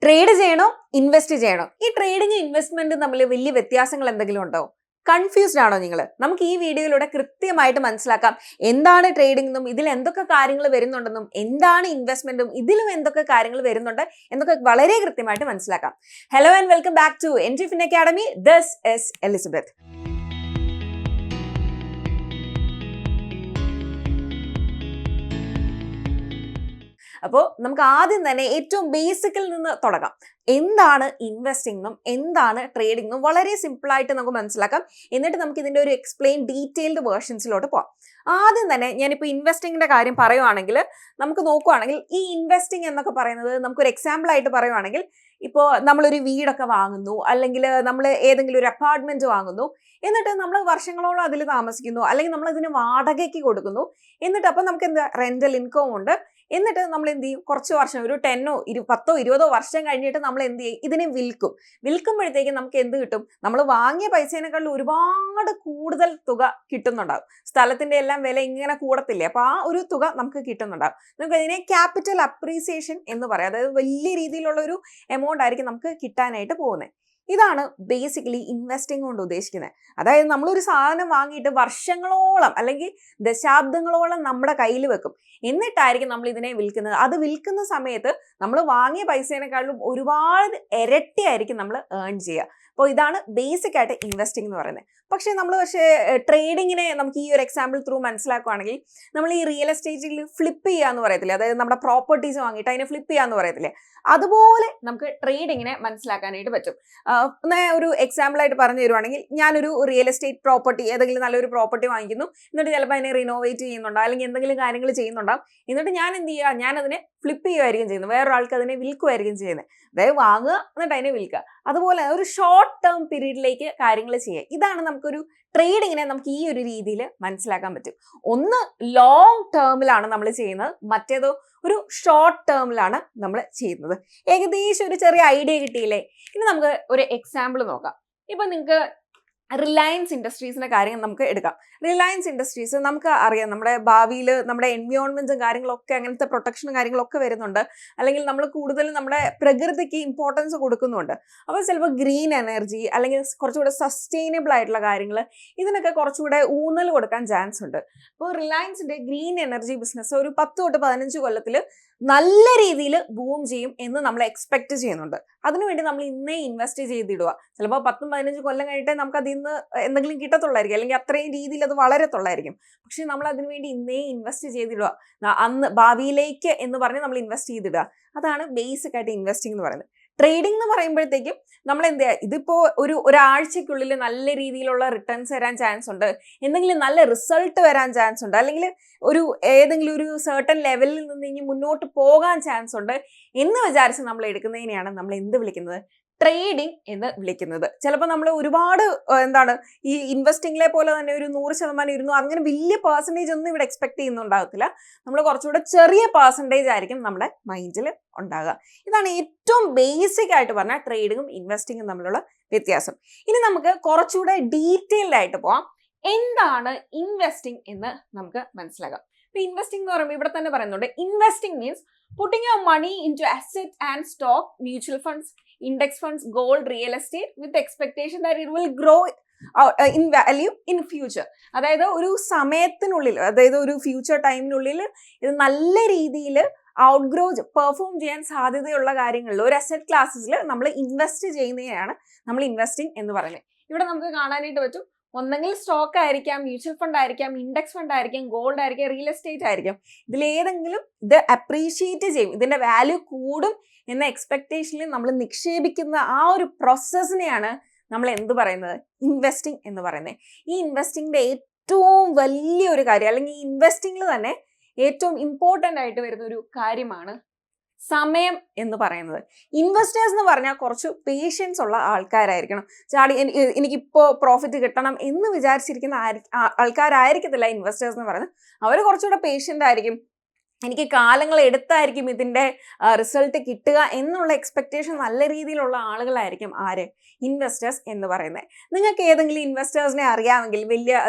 Trade ചെയ്യണോ invest ചെയ്യണോ? ഈ ട്രേഡിങ് ഇൻവെസ്റ്റ്മെന്റ് തമ്മിൽ വലിയ വ്യത്യാസങ്ങൾ എന്തെങ്കിലും ഉണ്ടോ? കൺഫ്യൂസ്ഡ് ആണോ നിങ്ങൾ? നമുക്ക് ഈ വീഡിയോയിലൂടെ കൃത്യമായിട്ട് മനസ്സിലാക്കാം എന്താണ് ട്രേഡിംഗ് എന്നും ഇതിൽ എന്തൊക്കെ കാര്യങ്ങൾ വരുന്നുണ്ടെന്നും എന്താണ് ഇൻവെസ്റ്റ്മെന്റും ഇതിലും എന്തൊക്കെ കാര്യങ്ങൾ വരുന്നുണ്ട് എന്നൊക്കെ വളരെ കൃത്യമായിട്ട് മനസ്സിലാക്കാം. Hello and welcome back to Entri Fin Academy. This is Elizabeth. അപ്പോൾ നമുക്ക് ആദ്യം തന്നെ ഏറ്റവും ബേസിക്കിൽ നിന്ന് തുടങ്ങാം. എന്താണ് ഇൻവെസ്റ്റിംഗ് എന്നും എന്താണ് ട്രേഡിംഗ് എന്നും വളരെ സിമ്പിൾ ആയിട്ട് നമുക്ക് മനസ്സിലാക്കാം. എന്നിട്ട് നമുക്ക് ഇതിന്റെ ഒരു എക്സ്പ്ലെയിൻ ഡീറ്റെയിൽഡ് വേർഷൻസിലോട്ട് പോകാം. ആദ്യം തന്നെ ഞാനിപ്പോൾ ഇൻവെസ്റ്റിംഗിന്റെ കാര്യം പറയുവാണെങ്കിൽ നമുക്ക് നോക്കുവാണെങ്കിൽ ഈ ഇൻവെസ്റ്റിംഗ് എന്നൊക്കെ പറയുന്നത് നമുക്കൊരു എക്സാമ്പിൾ ആയിട്ട് പറയുവാണെങ്കിൽ ഇപ്പോൾ നമ്മളൊരു വീടൊക്കെ വാങ്ങുന്നു, അല്ലെങ്കിൽ നമ്മൾ ഏതെങ്കിലും ഒരു അപ്പാർട്ട്മെന്റ് വാങ്ങുന്നു, എന്നിട്ട് നമ്മൾ വർഷങ്ങളോളം അതിൽ താമസിക്കുന്നു, അല്ലെങ്കിൽ നമ്മൾ ഇതിന് വാടകയ്ക്ക് കൊടുക്കുന്നു. എന്നിട്ട് അപ്പം നമുക്ക് എന്താ റെന്റൽ ഇൻകം ഉണ്ട്. എന്നിട്ട് നമ്മൾ എന്ത് ചെയ്യും, കുറച്ച് വർഷം ഒരു 10ഓ 10ഓ 20ഓ വർഷം കഴിഞ്ഞിട്ട് നമ്മൾ എന്ത് ചെയ്യും, ഇതിനെ വിൽക്കുമ്പോഴത്തേക്കും നമുക്ക് എന്ത് കിട്ടും, നമ്മൾ വാങ്ങിയ പൈസേനെക്കാളും ഒരുപാട് കൂടുതൽ തുക കിട്ടുന്നുണ്ടാവും. സ്ഥലത്തിന്റെ എല്ലാം വില ഇങ്ങനെ കൂടത്തില്ലേ, അപ്പൊ ആ ഒരു തുക നമുക്ക് കിട്ടുന്നുണ്ടാവും. നമുക്ക് അതിനെ ക്യാപിറ്റൽ അപ്രീസിയേഷൻ എന്ന് പറയാം. അതായത് വലിയ രീതിയിലുള്ള ഒരു എമൗണ്ട് ആയിരിക്കും നമുക്ക് കിട്ടാനായിട്ട് പോകുന്നത്. ഇതാണ് ബേസിക്കലി ഇൻവെസ്റ്റിംഗ് കൊണ്ട് ഉദ്ദേശിക്കുന്നത്. അതായത് നമ്മളൊരു സാധനം വാങ്ങിയിട്ട് വർഷങ്ങളോളം അല്ലെങ്കിൽ ദശാബ്ദങ്ങളോളം നമ്മുടെ കയ്യിൽ വെക്കും. എന്നിട്ടായിരിക്കും നമ്മൾ ഇതിനെ വിൽക്കുന്നത്. അത് വിൽക്കുന്ന സമയത്ത് നമ്മൾ വാങ്ങിയ പൈസേനെക്കാളും ഒരുപാട് ഇരട്ടിയായിരിക്കും നമ്മൾ ഏൺ ചെയ്യുക. അപ്പോൾ ഇതാണ് ബേസിക് ആയിട്ട് ഇൻവെസ്റ്റിംഗ് എന്ന് പറയുന്നത്. പക്ഷേ ട്രേഡിങ്ങിനെ നമുക്ക് ഈ ഒരു എക്സാമ്പിൾ ത്രൂ മനസ്സിലാക്കുകയാണെങ്കിൽ നമ്മൾ ഈ റിയൽ എസ്റ്റേറ്റിൽ ഫ്ലിപ്പ് ചെയ്യാന്ന് പറയത്തില്ലേ, അതായത് നമ്മുടെ പ്രോപ്പർട്ടീസ് വാങ്ങിയിട്ട് അതിനെ ഫ്ലിപ്പ് ചെയ്യാന്ന് പറയത്തില്ലേ, അതുപോലെ നമുക്ക് ട്രേഡിങ്ങിനെ മനസ്സിലാക്കാനായിട്ട് പറ്റും. ഒരു എക്സാമ്പിൾ ആയിട്ട് പറഞ്ഞു തരുവാണെങ്കിൽ, ഞാനൊരു റിയൽ എസ്റ്റേറ്റ് പ്രോപ്പർട്ടി, ഏതെങ്കിലും നല്ലൊരു പ്രോപ്പർട്ടി വാങ്ങിക്കുന്നു, എന്നിട്ട് ചിലപ്പോൾ അതിനെ റിനോവേറ്റ് ചെയ്യുന്നുണ്ടോ അല്ലെങ്കിൽ എന്തെങ്കിലും കാര്യങ്ങൾ ചെയ്യുന്നുണ്ടാവും. എന്നിട്ട് ഞാൻ എന്ത് ചെയ്യുക, ഞാനതിനെ ഫ്ലിപ്പ് ചെയ്യുമായിരിക്കും ചെയ്യുന്നത്, വേറൊരാൾക്ക് അതിനെ വിൽക്കുമായിരിക്കും ചെയ്യുന്നത്. അതായത് വാങ്ങുക എന്നിട്ട് അതിനെ വിൽക്കുക. അതുപോലെ ഒരു ഷോർട്ട് ടേം പീരീഡിലേക്ക് കാര്യങ്ങൾ ചെയ്യുക. ഇതാണ് നമുക്കൊരു ട്രേഡിങ്ങിനെ നമുക്ക് ഈ ഒരു രീതിയിൽ മനസ്സിലാക്കാൻ പറ്റും. ഒന്ന് ലോങ് ടേമിലാണ് നമ്മൾ ചെയ്യുന്നത്, മറ്റേതോ ഒരു ഷോർട്ട് ടേമിലാണ് നമ്മൾ ചെയ്യുന്നത്. ഏകദേശം ഒരു ചെറിയ ഐഡിയ കിട്ടിയില്ലേ? ഇനി നമുക്ക് ഒരു എക്സാമ്പിൾ നോക്കാം. ഇപ്പൊ നിങ്ങൾക്ക് റിലയൻസ് ഇൻഡസ്ട്രീസിന്റെ കാര്യം നമുക്ക് എടുക്കാം. റിലയൻസ് ഇൻഡസ്ട്രീസ് നമുക്ക് അറിയാം, നമ്മുടെ ഭാവിയിൽ നമ്മുടെ എൻവയോൺമെന്റും കാര്യങ്ങളൊക്കെ അങ്ങനത്തെ പ്രൊട്ടക്ഷനും കാര്യങ്ങളൊക്കെ വരുന്നുണ്ട്. അല്ലെങ്കിൽ നമ്മൾ കൂടുതലും നമ്മുടെ പ്രകൃതിക്ക് ഇമ്പോർട്ടൻസ് കൊടുക്കുന്നുണ്ട്. അപ്പോൾ ചിലപ്പോൾ ഗ്രീൻ എനർജി അല്ലെങ്കിൽ കുറച്ചുകൂടെ സസ്റ്റൈനബിൾ ആയിട്ടുള്ള കാര്യങ്ങൾ, ഇതിനൊക്കെ കുറച്ചുകൂടെ ഊന്നൽ കൊടുക്കാൻ ചാൻസ് ഉണ്ട്. അപ്പോൾ റിലയൻസിന്റെ ഗ്രീൻ എനർജി ബിസിനസ് ഒരു 10 തൊട്ട് 15 കൊല്ലത്തിൽ നല്ല രീതിയിൽ ബൂം ചെയ്യും എന്ന് നമ്മൾ എക്സ്പെക്ട് ചെയ്യുന്നുണ്ട്. അതിനുവേണ്ടി നമ്മൾ ഇന്നേ ഇൻവെസ്റ്റ് ചെയ്തിടുക. ചിലപ്പോൾ 10-15 കൊല്ലം കഴിഞ്ഞിട്ട് നമുക്ക് അതിൽ നിന്ന് എന്തെങ്കിലും കിട്ടത്തുള്ളായിരിക്കും, അല്ലെങ്കിൽ അത്രയും രീതിയിൽ അത് വളരത്തുള്ളായിരിക്കും. പക്ഷെ നമ്മൾ അതിനുവേണ്ടി ഇന്നേ ഇൻവെസ്റ്റ് ചെയ്തിടുക, അന്ന് ഭാവിയിലേക്ക് എന്ന് പറഞ്ഞ് നമ്മൾ ഇൻവെസ്റ്റ് ചെയ്തിടുക. അതാണ് ബേസിക് ആയിട്ട് ഇൻവെസ്റ്റിംഗ് എന്ന് പറയുന്നത്. ട്രേഡിംഗ് എന്ന് പറയുമ്പോഴത്തേക്കും നമ്മൾ എന്ത് ചെയ്യുക, ഇതിപ്പോ ഒരാഴ്ചക്കുള്ളിൽ നല്ല രീതിയിലുള്ള റിട്ടേൺസ് വരാൻ ചാൻസ് ഉണ്ട്, എന്തെങ്കിലും നല്ല റിസൾട്ട് വരാൻ ചാൻസ് ഉണ്ട്, അല്ലെങ്കിൽ ഏതെങ്കിലും ഒരു സർട്ടൻ ലെവലിൽ നിന്ന് ഇനി മുന്നോട്ട് പോകാൻ ചാൻസ് ഉണ്ട് എന്ന് വിചാരിച്ച് നമ്മൾ എടുക്കുന്നതിനെയാണ് നമ്മൾ എന്ത് വിളിക്കുന്നത്, ട്രേഡിംഗ് എന്ന് വിളിക്കുന്നത്. ചിലപ്പോൾ നമ്മൾ ഒരുപാട് ഈ ഇൻവെസ്റ്റിംഗിലെ പോലെ തന്നെ ഒരു 100% 200 അങ്ങനെ വലിയ പെർസെൻറ്റേജ് ഒന്നും ഇവിടെ എക്സ്പെക്ട് ചെയ്യുന്നുണ്ടാകത്തില്ല. നമ്മൾ കുറച്ചുകൂടെ ചെറിയ പെർസെൻറ്റേജ് ആയിരിക്കും നമ്മുടെ മൈൻഡിൽ ഉണ്ടാകുക. ഇതാണ് ഏറ്റവും ബേസിക് ആയിട്ട് പറഞ്ഞാൽ ട്രേഡിങ്ങും ഇൻവെസ്റ്റിങ്ങും തമ്മിലുള്ള വ്യത്യാസം. ഇനി നമുക്ക് കുറച്ചുകൂടെ ഡീറ്റെയിൽഡ് ആയിട്ട് പോവാം. എന്താണ് ഇൻവെസ്റ്റിംഗ് എന്ന് നമുക്ക് മനസ്സിലാക്കാം. ഇപ്പൊ ഇൻവെസ്റ്റിംഗ് എന്ന് പറയുമ്പോൾ ഇവിടെ തന്നെ പറയുന്നുണ്ട്, investing means putting your money into asset and stock, mutual funds, index funds, gold, real estate with expectation that it will grow in value in future. അതായത് ഒരു സമയത്തിനുള്ളിൽ, അതായത് ഒരു ഫ്യൂച്ചർ ടൈമിനുള്ളിൽ ഇത് നല്ല രീതിയിൽ ഔട്ട്ഗ്രോ പെർഫോം ചെയ്യാൻ സാധ്യതയുള്ള കാര്യങ്ങളിൽ ഒരു അസെറ്റ് ക്ലാസ്സിൽ നമ്മൾ ഇൻവെസ്റ്റ് ചെയ്യുന്നതിനാണ് നമ്മൾ ഇൻവെസ്റ്റിംഗ് എന്ന് പറയുന്നത്. ഇവിടെ നമുക്ക് കാണാനായിട്ട് പറ്റും, ഒന്നെങ്കിൽ സ്റ്റോക്ക് ആയിരിക്കാം, മ്യൂച്വൽ ഫണ്ട് ആയിരിക്കാം, ഇൻഡെക്സ് ഫണ്ട് ആയിരിക്കാം, ഗോൾഡ് ആയിരിക്കാം, റിയൽ എസ്റ്റേറ്റ് ആയിരിക്കാം. ഇതിലേതെങ്കിലും ഇത് അപ്രീഷിയേറ്റ് ചെയ്യും, ഇതിന്റെ വാല്യൂ കൂടും എന്ന എക്സ്പെക്ടേഷനിൽ നമ്മൾ നിക്ഷേപിക്കുന്ന ആ ഒരു പ്രോസസ്സിനെയാണ് നമ്മൾ എന്ത് പറയുന്നത്, ഇൻവെസ്റ്റിംഗ് എന്ന് പറയുന്നത്. ഈ ഇൻവെസ്റ്റിംഗിന്റെ ഏറ്റവും വലിയൊരു കാര്യം, അല്ലെങ്കിൽ ഈ ഇൻവെസ്റ്റിംഗിൽ തന്നെ ഏറ്റവും ഇമ്പോർട്ടൻ്റ് ആയിട്ട് വരുന്ന ഒരു കാര്യമാണ് സമയം എന്ന് പറയുന്നത്. ഇൻവെസ്റ്റേഴ്സ് എന്ന് പറഞ്ഞാൽ കുറച്ച് പേഷ്യൻസ് ഉള്ള ആൾക്കാരായിരിക്കണം. എനിക്കിപ്പോ പ്രോഫിറ്റ് കിട്ടണം എന്ന് വിചാരിച്ചിരിക്കുന്ന ആൾക്കാരായിരിക്കത്തില്ല ഇൻവെസ്റ്റേഴ്സ് എന്ന് പറയുന്നത്. അവർ കുറച്ചുകൂടെ പേഷ്യൻ്റ് ആയിരിക്കും. എനിക്ക് കാലങ്ങൾ എടുത്തായിരിക്കും ഇതിൻ്റെ റിസൾട്ട് കിട്ടുക എന്നുള്ള എക്സ്പെക്റ്റേഷൻ നല്ല രീതിയിലുള്ള ആളുകളായിരിക്കും ആര്, ഇൻവെസ്റ്റേഴ്സ് എന്ന് പറയുന്നത്. നിങ്ങൾക്ക് ഏതെങ്കിലും ഇൻവെസ്റ്റേഴ്സിനെ അറിയാമെങ്കിൽ,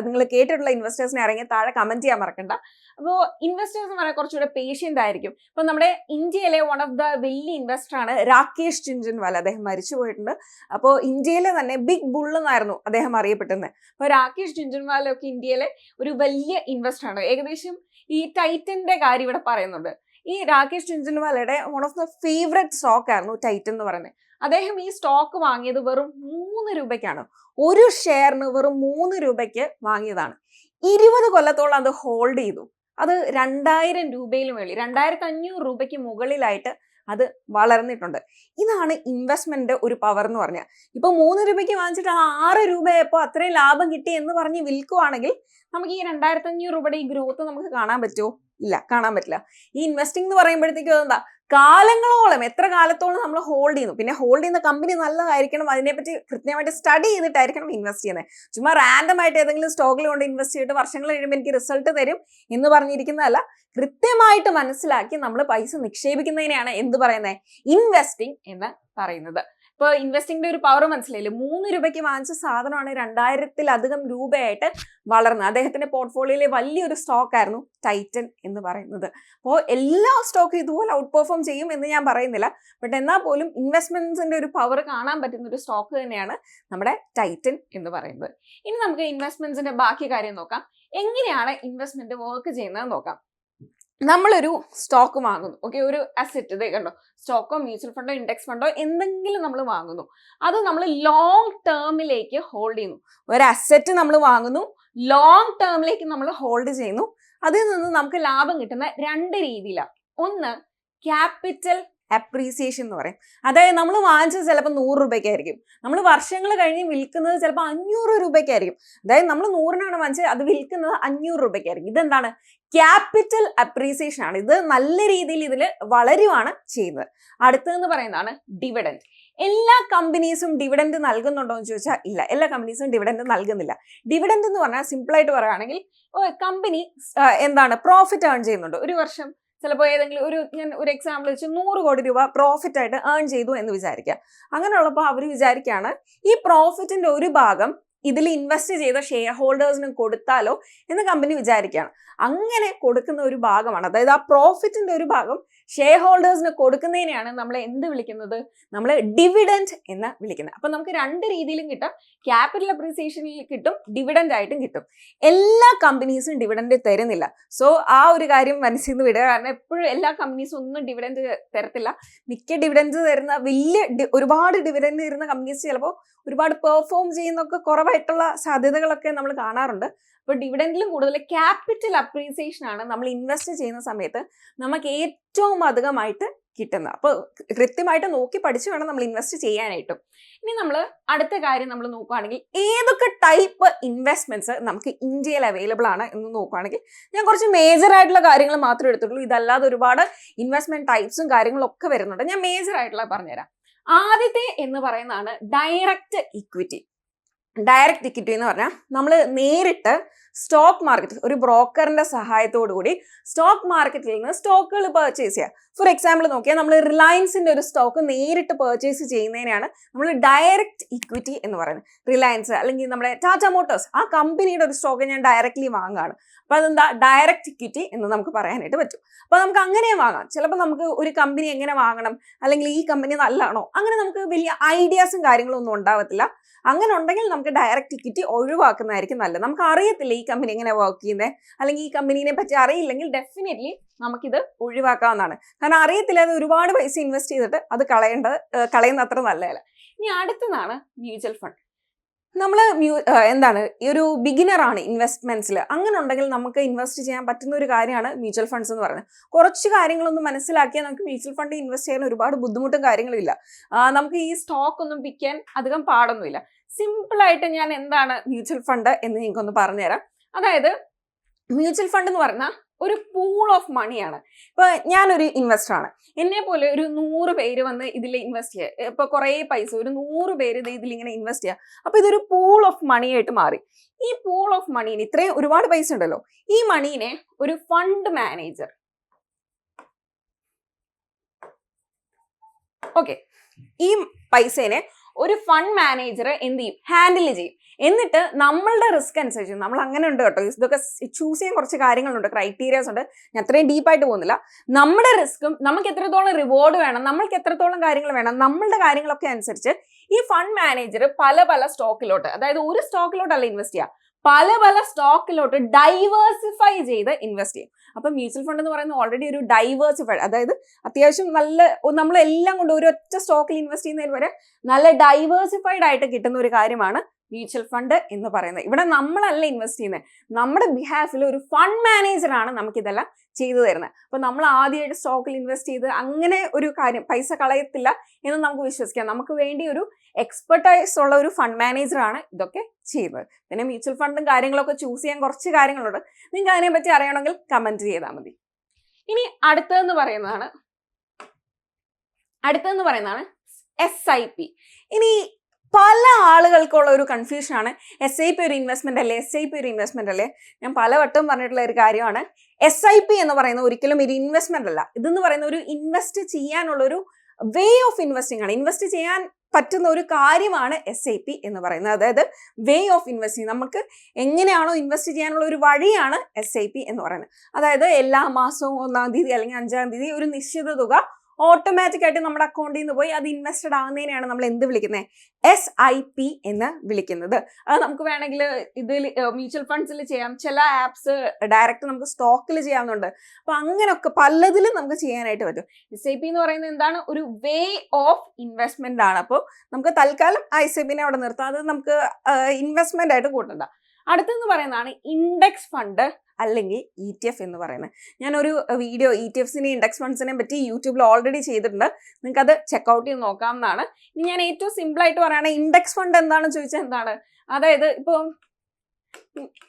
നിങ്ങൾ കേട്ടിട്ടുള്ള ഇൻവെസ്റ്റേഴ്സിനെ അറിയാമെങ്കിൽ താഴെ കമന്റ് ചെയ്യാൻ മറക്കണ്ട. അപ്പോൾ ഇൻവെസ്റ്റേഴ്സ് എന്ന് പറയാൻ കുറച്ചുകൂടെ പേഷ്യൻ്റ് ആയിരിക്കും. ഇപ്പൊ നമ്മുടെ ഇന്ത്യയിലെ വൺ ഓഫ് ദ വലിയ ഇൻവെസ്റ്റർ ആണ് രാകേഷ് ജിൻജുൻവാല. അദ്ദേഹം മരിച്ചു പോയിട്ടുണ്ട്. അപ്പോൾ ഇന്ത്യയിലെ തന്നെ ബിഗ് ബുൾ എന്നായിരുന്നു അദ്ദേഹം അറിയപ്പെട്ടിരുന്നത്. അപ്പോൾ രാകേഷ് ജിൻജുൻവാല ഒക്കെ ഇന്ത്യയിലെ ഒരു വലിയ ഇൻവെസ്റ്റർ ആണ്. ഏകദേശം ഈ ടൈറ്റന്റെ കാര്യം ഇവിടെ പറയുന്നുണ്ട്. ഈ രാകേഷ് ജിൻജുൻവാലയുടെ one of the favourite stock ആയിരുന്നു ടൈറ്റൻ എന്ന് പറയുന്നത്. അദ്ദേഹം ഈ സ്റ്റോക്ക് വാങ്ങിയത് വെറും 3 രൂപയ്ക്കാണ്. ഒരു ഷെയറിന് വെറും 3 രൂപയ്ക്ക് വാങ്ങിയതാണ്. 20 കൊല്ലത്തോളം അത് ഹോൾഡ് ചെയ്തു. അത് 2000 രൂപയിൽ മേളിൽ 2500 രൂപയ്ക്ക് മുകളിലായിട്ട് അത് വളർന്നിട്ടുണ്ട്. ഇതാണ് ഇൻവെസ്റ്റ്മെന്റ് ഒരു പവർ എന്ന് പറഞ്ഞാൽ. ഇപ്പൊ 3 രൂപയ്ക്ക് വാങ്ങിച്ചിട്ട് 6 രൂപയപ്പോൾ അത്രയും ലാഭം കിട്ടി എന്ന് പറഞ്ഞ് വിൽക്കുവാണെങ്കിൽ നമുക്ക് ഈ 2500 രൂപയുടെ ഈ ഗ്രോത്ത് നമുക്ക് കാണാൻ പറ്റുമോ? ഇല്ല, കാണാൻ പറ്റില്ല. ഈ ഇൻവെസ്റ്റിംഗ് എന്ന് പറയുമ്പോഴത്തേക്കും എന്താ, കാലങ്ങളോളം എത്ര കാലത്തോളം നമ്മൾ ഹോൾഡ് ചെയ്യുന്നു. പിന്നെ ഹോൾഡ് ചെയ്യുന്ന കമ്പനി നല്ലതായിരിക്കണം, അതിനെപ്പറ്റി കൃത്യമായിട്ട് സ്റ്റഡി ചെയ്തിട്ടായിരിക്കണം ഇൻവെസ്റ്റ് ചെയ്യുന്നത്. ചുമ്മാ റാൻഡം ആയിട്ട് ഏതെങ്കിലും സ്റ്റോക്കിൽ കൊണ്ട് ഇൻവെസ്റ്റ് ചെയ്തിട്ട് വർഷങ്ങൾ കഴിയുമ്പോൾ എനിക്ക് റിസൾട്ട് തരും എന്ന് പറഞ്ഞിരിക്കുന്നതല്ല. കൃത്യമായിട്ട് മനസ്സിലാക്കി നമ്മൾ പൈസ നിക്ഷേപിക്കുന്നതിനെയാണ് എന്ത് പറയുന്നത്, ഇൻവെസ്റ്റിംഗ് എന്ന് പറയുന്നത്. ഇപ്പോൾ ഇൻവെസ്റ്റിംഗിന്റെ ഒരു പവർ മനസ്സിലായില്ലേ? 3 രൂപയ്ക്ക് വാങ്ങിച്ച സാധനമാണ് 2000-ലധികം രൂപയായിട്ട് വളർന്നത്. അദ്ദേഹത്തിന്റെ പോർട്ട്ഫോളിയോയിലെ വലിയൊരു സ്റ്റോക്ക് ആയിരുന്നു ടൈറ്റൻ എന്ന് പറയുന്നത്. അപ്പോൾ എല്ലാ സ്റ്റോക്കും ഇതുപോലെ ഔട്ട് പെർഫോം ചെയ്യും എന്ന് ഞാൻ പറയുന്നില്ല. ബട്ട് എന്നാൽ പോലും ഇൻവെസ്റ്റ്മെന്റ്സിന്റെ ഒരു പവർ കാണാൻ പറ്റുന്ന ഒരു സ്റ്റോക്ക് തന്നെയാണ് നമ്മുടെ ടൈറ്റൻ എന്ന് പറയുന്നത്. ഇനി നമുക്ക് ഇൻവെസ്റ്റ്മെന്റ്സിന്റെ ബാക്കി കാര്യം നോക്കാം. എങ്ങനെയാണ് ഇൻവെസ്റ്റ്മെന്റ് വർക്ക് ചെയ്യുന്നത് നോക്കാം. നമ്മളൊരു സ്റ്റോക്ക് വാങ്ങുന്നു. ഓക്കെ, ഒരു അസറ്റ് ഇതേ കണ്ടോ, സ്റ്റോക്കോ മ്യൂച്വൽ ഫണ്ടോ ഇൻഡെക്സ് ഫണ്ടോ എന്തെങ്കിലും നമ്മൾ വാങ്ങുന്നു. അത് നമ്മൾ ലോങ് ടേമിലേക്ക് ഹോൾഡ് ചെയ്യുന്നു. ഒരു അസറ്റ് നമ്മൾ വാങ്ങുന്നു, ലോങ് ടേമിലേക്ക് നമ്മൾ ഹോൾഡ് ചെയ്യുന്നു. അതിൽ നിന്ന് നമുക്ക് ലാഭം കിട്ടുന്ന 2 രീതിയിലാണ്. ഒന്ന്, ക്യാപിറ്റൽ അപ്രീസിയേഷൻ എന്ന് പറയും. അതായത് നമ്മൾ വാങ്ങിച്ചത് ചിലപ്പോൾ 100 രൂപയ്ക്കായിരിക്കും, നമ്മൾ വർഷങ്ങൾ കഴിഞ്ഞ് വിൽക്കുന്നത് ചിലപ്പോൾ 500 രൂപയ്ക്കായിരിക്കും. അതായത് നമ്മൾ 100-നാണ് വാങ്ങിച്ചത്, അത് വിൽക്കുന്നത് 500 രൂപയ്ക്കായിരിക്കും. ഇതെന്താണ്, ക്യാപിറ്റൽ അപ്രീസിയേഷൻ ആണ്. ഇത് നല്ല രീതിയിൽ ഇതിൽ വളരുവാണ് ചെയ്യുന്നത്. അടുത്തതെന്ന് പറയുന്നതാണ് ഡിവിഡൻഡ്. എല്ലാ കമ്പനീസും ഡിവിഡൻഡ് നൽകുന്നുണ്ടോ എന്ന് ചോദിച്ചാൽ ഇല്ല, എല്ലാ കമ്പനീസും ഡിവിഡൻഡ് നൽകുന്നില്ല. ഡിവിഡൻഡ് എന്ന് പറഞ്ഞാൽ സിമ്പിളായിട്ട് പറയുകയാണെങ്കിൽ കമ്പനി എന്താണ് പ്രോഫിറ്റ് ഏൺ ചെയ്യുന്നുണ്ട്. ഒരു വർഷം ചിലപ്പോൾ ഏതെങ്കിലും ഞാൻ ഒരു എക്സാമ്പിൾ വെച്ച് 100 കോടി രൂപ പ്രോഫിറ്റ് ആയിട്ട് ഏൺ ചെയ്തു എന്ന് വിചാരിക്കുക. അങ്ങനെയുള്ളപ്പോൾ അവർ വിചാരിക്കുകയാണ് ഈ പ്രോഫിറ്റിന്റെ ഒരു ഭാഗം ഇതിൽ ഇൻവെസ്റ്റ് ചെയ്ത ഷെയർ ഹോൾഡേഴ്സിന് കൊടുത്താലോ എന്ന് കമ്പനി വിചാരിക്കുകയാണ്. അങ്ങനെ കൊടുക്കുന്ന ഒരു ഭാഗമാണ്, അതായത് ആ പ്രോഫിറ്റിന്റെ ഒരു ഭാഗം ഷെയർ ഹോൾഡേഴ്സിന് കൊടുക്കുന്നതിനെയാണ് നമ്മൾ എന്ത് വിളിക്കുന്നത്, നമ്മൾ ഡിവിഡൻഡ് എന്ന് വിളിക്കുന്നത്. അപ്പൊ നമുക്ക് 2 രീതിയിലും കിട്ടും. ക്യാപിറ്റൽ അപ്രീസിയേഷനിൽ കിട്ടും, ഡിവിഡൻഡ് ആയിട്ടും കിട്ടും. എല്ലാ കമ്പനീസും ഡിവിഡൻഡ് തരുന്നില്ല. സോ ആ ഒരു കാര്യം മനസ്സിൽ നിന്ന് വിടുക. കാരണം എപ്പോഴും എല്ലാ കമ്പനീസും ഒന്നും ഡിവിഡൻഡ് തരത്തില്ല. മിക്ക ഡിവിഡൻഡ് തരുന്ന ഒരുപാട് ഡിവിഡൻഡ് തരുന്ന കമ്പനീസ് ചിലപ്പോൾ ഒരുപാട് പെർഫോം ചെയ്യുന്നൊക്കെ കുറവായിട്ടുള്ള സാധ്യതകളൊക്കെ നമ്മൾ കാണാറുണ്ട്. അപ്പോൾ ഡിവിഡൻഡിലും കൂടുതൽ ക്യാപിറ്റൽ അപ്രീസിയേഷൻ ആണ് നമ്മൾ ഇൻവെസ്റ്റ് ചെയ്യുന്ന സമയത്ത് നമുക്ക് ഏറ്റവും അധികമായിട്ട് കിട്ടുന്നത്. അപ്പോൾ കൃത്യമായിട്ട് നോക്കി പഠിച്ചു വേണം നമ്മൾ ഇൻവെസ്റ്റ് ചെയ്യാനായിട്ടും. ഇനി നമ്മൾ അടുത്ത കാര്യം നമ്മൾ നോക്കുകയാണെങ്കിൽ ഏതൊക്കെ ടൈപ്പ് ഇൻവെസ്റ്റ്മെന്റ്സ് നമുക്ക് ഇന്ത്യയിൽ അവൈലബിൾ ആണ് എന്ന് നോക്കുകയാണെങ്കിൽ ഞാൻ കുറച്ച് മേജർ ആയിട്ടുള്ള കാര്യങ്ങൾ മാത്രമേ എടുത്തിട്ടുള്ളൂ. ഇതല്ലാതെ ഒരുപാട് ഇൻവെസ്റ്റ്മെന്റ് ടൈപ്സും കാര്യങ്ങളും ഒക്കെ വരുന്നുണ്ട്. ഞാൻ മേജർ ആയിട്ടുള്ള പറഞ്ഞുതരാം. ആദ്യത്തെ എന്ന് പറയുന്നതാണ് ഡയറക്റ്റ് ഇക്വിറ്റി. ഡയറക്റ്റ് ഇക്വിറ്റി എന്ന് പറഞ്ഞാൽ നമ്മൾ നേരിട്ട് സ്റ്റോക്ക് മാർക്കറ്റ്, ഒരു ബ്രോക്കറിന്റെ സഹായത്തോടു കൂടി സ്റ്റോക്ക് മാർക്കറ്റിൽ നിന്ന് സ്റ്റോക്കുകൾ പർച്ചേസ് ചെയ്യുക. ഫോർ എക്സാമ്പിൾ നോക്കിയാൽ നമ്മൾ റിലയൻസിന്റെ ഒരു സ്റ്റോക്ക് നേരിട്ട് പർച്ചേസ് ചെയ്യുന്നതിനാണ് നമ്മൾ ഡയറക്റ്റ് ഇക്വിറ്റി എന്ന് പറയുന്നത്. റിലയൻസ് അല്ലെങ്കിൽ നമ്മുടെ ടാറ്റ മോട്ടോഴ്സ്, ആ കമ്പനിയുടെ ഒരു സ്റ്റോക്ക് ഞാൻ ഡയറക്റ്റ്ലി വാങ്ങുകയാണ്. അപ്പൊ അതെന്താ, ഡയറക്റ്റ് ഇക്വിറ്റി എന്ന് നമുക്ക് പറയാനായിട്ട് പറ്റും. അപ്പൊ നമുക്ക് അങ്ങനെ വാങ്ങാം. ചിലപ്പോൾ നമുക്ക് ഒരു കമ്പനി എങ്ങനെ വാങ്ങണം, അല്ലെങ്കിൽ ഈ കമ്പനി നല്ലതാണോ, അങ്ങനെ നമുക്ക് വലിയ ഐഡിയാസും കാര്യങ്ങളും ഒന്നും ഉണ്ടാവത്തില്ല. അങ്ങനെ ഉണ്ടെങ്കിൽ നമുക്ക് ഡയറക്റ്റ് ഇക്വിറ്റി ഒഴിവാക്കുന്നതായിരിക്കും നല്ലത്. നമുക്ക് അറിയത്തില്ല ഈ കമ്പനി എങ്ങനെ വർക്ക് ചെയ്യുന്നത്, അല്ലെങ്കിൽ ഈ കമ്പനീനെ പറ്റി അറിയില്ലെങ്കിൽ ഡെഫിനറ്റ്ലി നമുക്കിത് ഒഴിവാക്കാവുന്നതാണ്. കാരണം അറിയത്തില്ല, അത് ഒരുപാട് പൈസ ഇൻവെസ്റ്റ് ചെയ്തിട്ട് അത് കളയുന്ന അത്ര നല്ലതല്ല. ഇനി അടുത്തതാണ് മ്യൂച്വൽ ഫണ്ട്. നമ്മൾ ഈ ഒരു ബിഗിനർ ആണ് ഇൻവെസ്റ്റ്മെന്റ്സിൽ, അങ്ങനെ ഉണ്ടെങ്കിൽ നമുക്ക് ഇൻവെസ്റ്റ് ചെയ്യാൻ പറ്റുന്ന ഒരു കാര്യമാണ് മ്യൂച്വൽ ഫണ്ട്സ് എന്ന് പറയുന്നത്. കുറച്ച് കാര്യങ്ങളൊന്നും മനസ്സിലാക്കിയാൽ നമുക്ക് മ്യൂച്വൽ ഫണ്ട് ഇൻവെസ്റ്റ് ചെയ്യാൻ ഒരുപാട് ബുദ്ധിമുട്ടും കാര്യങ്ങളും ഇല്ല. നമുക്ക് ഈ സ്റ്റോക്ക് ഒന്നും പിക്കാൻ അധികം പാടൊന്നുമില്ല. സിമ്പിൾ ആയിട്ട് ഞാൻ എന്താണ് മ്യൂച്വൽ ഫണ്ട് എന്ന് നിങ്ങൾക്കൊന്ന് പറഞ്ഞുതരാം. അതായത് മ്യൂച്വൽ ഫണ്ട് എന്ന് പറഞ്ഞാൽ ഒരു പൂൾ ഓഫ് മണിയാണ്. ഇപ്പൊ ഞാനൊരു ഇൻവെസ്റ്റർ ആണ്, എന്നെ പോലെ ഒരു 100 പേര് വന്ന് ഇതിൽ ഇൻവെസ്റ്റ് ചെയ്യുക. ഇപ്പൊ കുറേ പൈസ, ഒരു 100 പേര് ഇതിലിങ്ങനെ ഇൻവെസ്റ്റ് ചെയ്യുക. അപ്പൊ ഇതൊരു പൂൾ ഓഫ് മണി ആയിട്ട് മാറി. ഈ പൂൾ ഓഫ് മണീന് ഇത്രയും ഒരുപാട് പൈസ ഉണ്ടല്ലോ, ഈ മണീനെ ഒരു ഫണ്ട് മാനേജർ ഓക്കെ, ഈ പൈസേനെ ഒരു ഫണ്ട് മാനേജർ എന്ത് ചെയ്യും, ഹാൻഡിൽ ചെയ്യും. എന്നിട്ട് നമ്മളുടെ റിസ്ക് അനുസരിച്ച് നമ്മൾ അങ്ങനെ ഉണ്ട് കേട്ടോ, ഇതൊക്കെ ചൂസ് ചെയ്യാൻ കുറച്ച് കാര്യങ്ങളുണ്ട്, ക്രൈറ്റീരിയാസ് ഉണ്ട്. ഞാൻ അത്രയും ഡീപ്പായിട്ട് പോകുന്നില്ല. നമ്മുടെ റിസ്ക്കും നമുക്ക് എത്രത്തോളം റിവാർഡ് വേണം, നമ്മൾക്ക് എത്രത്തോളം കാര്യങ്ങൾ വേണം, നമ്മളുടെ കാര്യങ്ങളൊക്കെ അനുസരിച്ച് ഈ ഫണ്ട് മാനേജർ പല പല സ്റ്റോക്കിലോട്ട്, അതായത് ഒരു സ്റ്റോക്കിലോട്ടല്ല ഇൻവെസ്റ്റ് ചെയ്യുക, പല പല സ്റ്റോക്കിലോട്ട് ഡൈവേഴ്സിഫൈ ചെയ്ത് ഇൻവെസ്റ്റ് ചെയ്യും. അപ്പൊ മ്യൂച്വൽ ഫണ്ട് എന്ന് പറയുന്നത് ഓൾറെഡി ഒരു ഡൈവേഴ്സിഫൈഡ്, അതായത് അത്യാവശ്യം നല്ല, നമ്മളെല്ലാം കൊണ്ട് ഒരു ഒറ്റ സ്റ്റോക്കിൽ ഇൻവെസ്റ്റ് ചെയ്യുന്നതിന് വരെ നല്ല ഡൈവേഴ്സിഫൈഡ് ആയിട്ട് കിട്ടുന്ന ഒരു കാര്യമാണ് മ്യൂച്വൽ ഫണ്ട് എന്ന് പറയുന്നത്. ഇവിടെ നമ്മളല്ല ഇൻവെസ്റ്റ് ചെയ്യുന്നത്, നമ്മുടെ ബിഹാഫിൽ ഒരു ഫണ്ട് മാനേജറാണ് നമുക്കിതെല്ലാം ചെയ്തു തരുന്നത്. അപ്പൊ നമ്മൾ ആദ്യമായിട്ട് സ്റ്റോക്കിൽ ഇൻവെസ്റ്റ് ചെയ്ത് അങ്ങനെ ഒരു കാര്യം പൈസ കളയത്തില്ല എന്ന് നമുക്ക് വിശ്വസിക്കാം. നമുക്ക് വേണ്ടി ഒരു എക്സ്പെർട്ടൈസ് ഉള്ള ഒരു ഫണ്ട് മാനേജറാണ് ഇതൊക്കെ ചെയ്യുന്നത്. പിന്നെ മ്യൂച്വൽ ഫണ്ടും കാര്യങ്ങളൊക്കെ ചൂസ് ചെയ്യാൻ കുറച്ച് കാര്യങ്ങളുണ്ട്. നിങ്ങൾക്ക് അതിനെ പറ്റി അറിയണമെങ്കിൽ കമന്റ് ചെയ്താൽ മതി. ഇനി അടുത്തതെന്ന് പറയുന്നതാണ് SIP. ഇനി പല ആളുകൾക്കുള്ള ഒരു കൺഫ്യൂഷനാണ്, SIP ഒരു ഇൻവെസ്റ്റ്മെന്റ് അല്ലേ, SIP ഒരു ഇൻവെസ്റ്റ്മെന്റ് അല്ലേ. ഞാൻ പലവട്ടം പറഞ്ഞിട്ടുള്ള ഒരു കാര്യമാണ്, SIP എന്ന് പറയുന്നത് ഒരിക്കലും ഒരു ഇൻവെസ്റ്റ്മെന്റ് അല്ല. ഇതെന്ന് പറയുന്ന ഒരു ഇൻവെസ്റ്റ് ചെയ്യാനുള്ള ഒരു വേ ഓഫ് ഇൻവെസ്റ്റിംഗ് ആണ്. ഇൻവെസ്റ്റ് ചെയ്യാൻ പറ്റുന്ന ഒരു കാര്യമാണ് SIP എന്ന് പറയുന്നത്. അതായത് വേ ഓഫ് ഇൻവെസ്റ്റിംഗ്, നമുക്ക് എങ്ങനെയാണോ ഇൻവെസ്റ്റ് ചെയ്യാനുള്ള ഒരു വഴിയാണ് SIP എന്ന് പറയുന്നത്. അതായത് എല്ലാ മാസവും 1-ാം തീയതി അല്ലെങ്കിൽ 5-ാം തീയതി ഒരു നിശ്ചിത തുക ഓട്ടോമാറ്റിക് ആയിട്ട് നമ്മുടെ അക്കൗണ്ടിൽ നിന്ന് പോയി അത് ഇൻവെസ്റ്റഡ് ആവുന്നതിനെയാണ് നമ്മൾ എന്ത് വിളിക്കുന്നത്, SIP എന്ന് വിളിക്കുന്നത്. അത് നമുക്ക് വേണമെങ്കിൽ ഇതിൽ മ്യൂച്വൽ ഫണ്ട്സിൽ ചെയ്യാം, ചില ആപ്സ് ഡയറക്റ്റ് നമുക്ക് സ്റ്റോക്കിൽ ചെയ്യാവുന്നുണ്ട്. അപ്പൊ അങ്ങനെയൊക്കെ പലതിലും നമുക്ക് ചെയ്യാനായിട്ട് പറ്റും. SIP എന്ന് പറയുന്നത് എന്താണ്, ഒരു വേ ഓഫ് ഇൻവെസ്റ്റ്മെന്റ് ആണ്. അപ്പോൾ നമുക്ക് തൽക്കാലം SIP-നെ അവിടെ നിർത്താം, അത് നമുക്ക് ഇൻവെസ്റ്റ്മെന്റ് ആയിട്ട് കൂട്ടണ്ട. അടുത്തെന്ന് പറയുന്നതാണ് ഇൻഡെക്സ് ഫണ്ട് അല്ലെങ്കിൽ ETF എന്ന് പറയുന്നത്. ഞാനൊരു വീഡിയോ ETFസിനെയും ഇൻഡെക്സ് ഫണ്ട്സിനെയും പറ്റി യൂട്യൂബിൽ ഓൾറെഡി ചെയ്തിട്ടുണ്ട്, നിങ്ങൾക്ക് അത് ചെക്കൗട്ട് ചെയ്ത് നോക്കാവുന്നതാണ്. ഇനി ഞാൻ ഏറ്റവും സിമ്പിൾ ആയിട്ട് പറയുകയാണെങ്കിൽ ഇൻഡെക്സ് ഫണ്ട് എന്താണെന്ന് ചോദിച്ചാൽ എന്താണ്, അതായത് ഇപ്പോൾ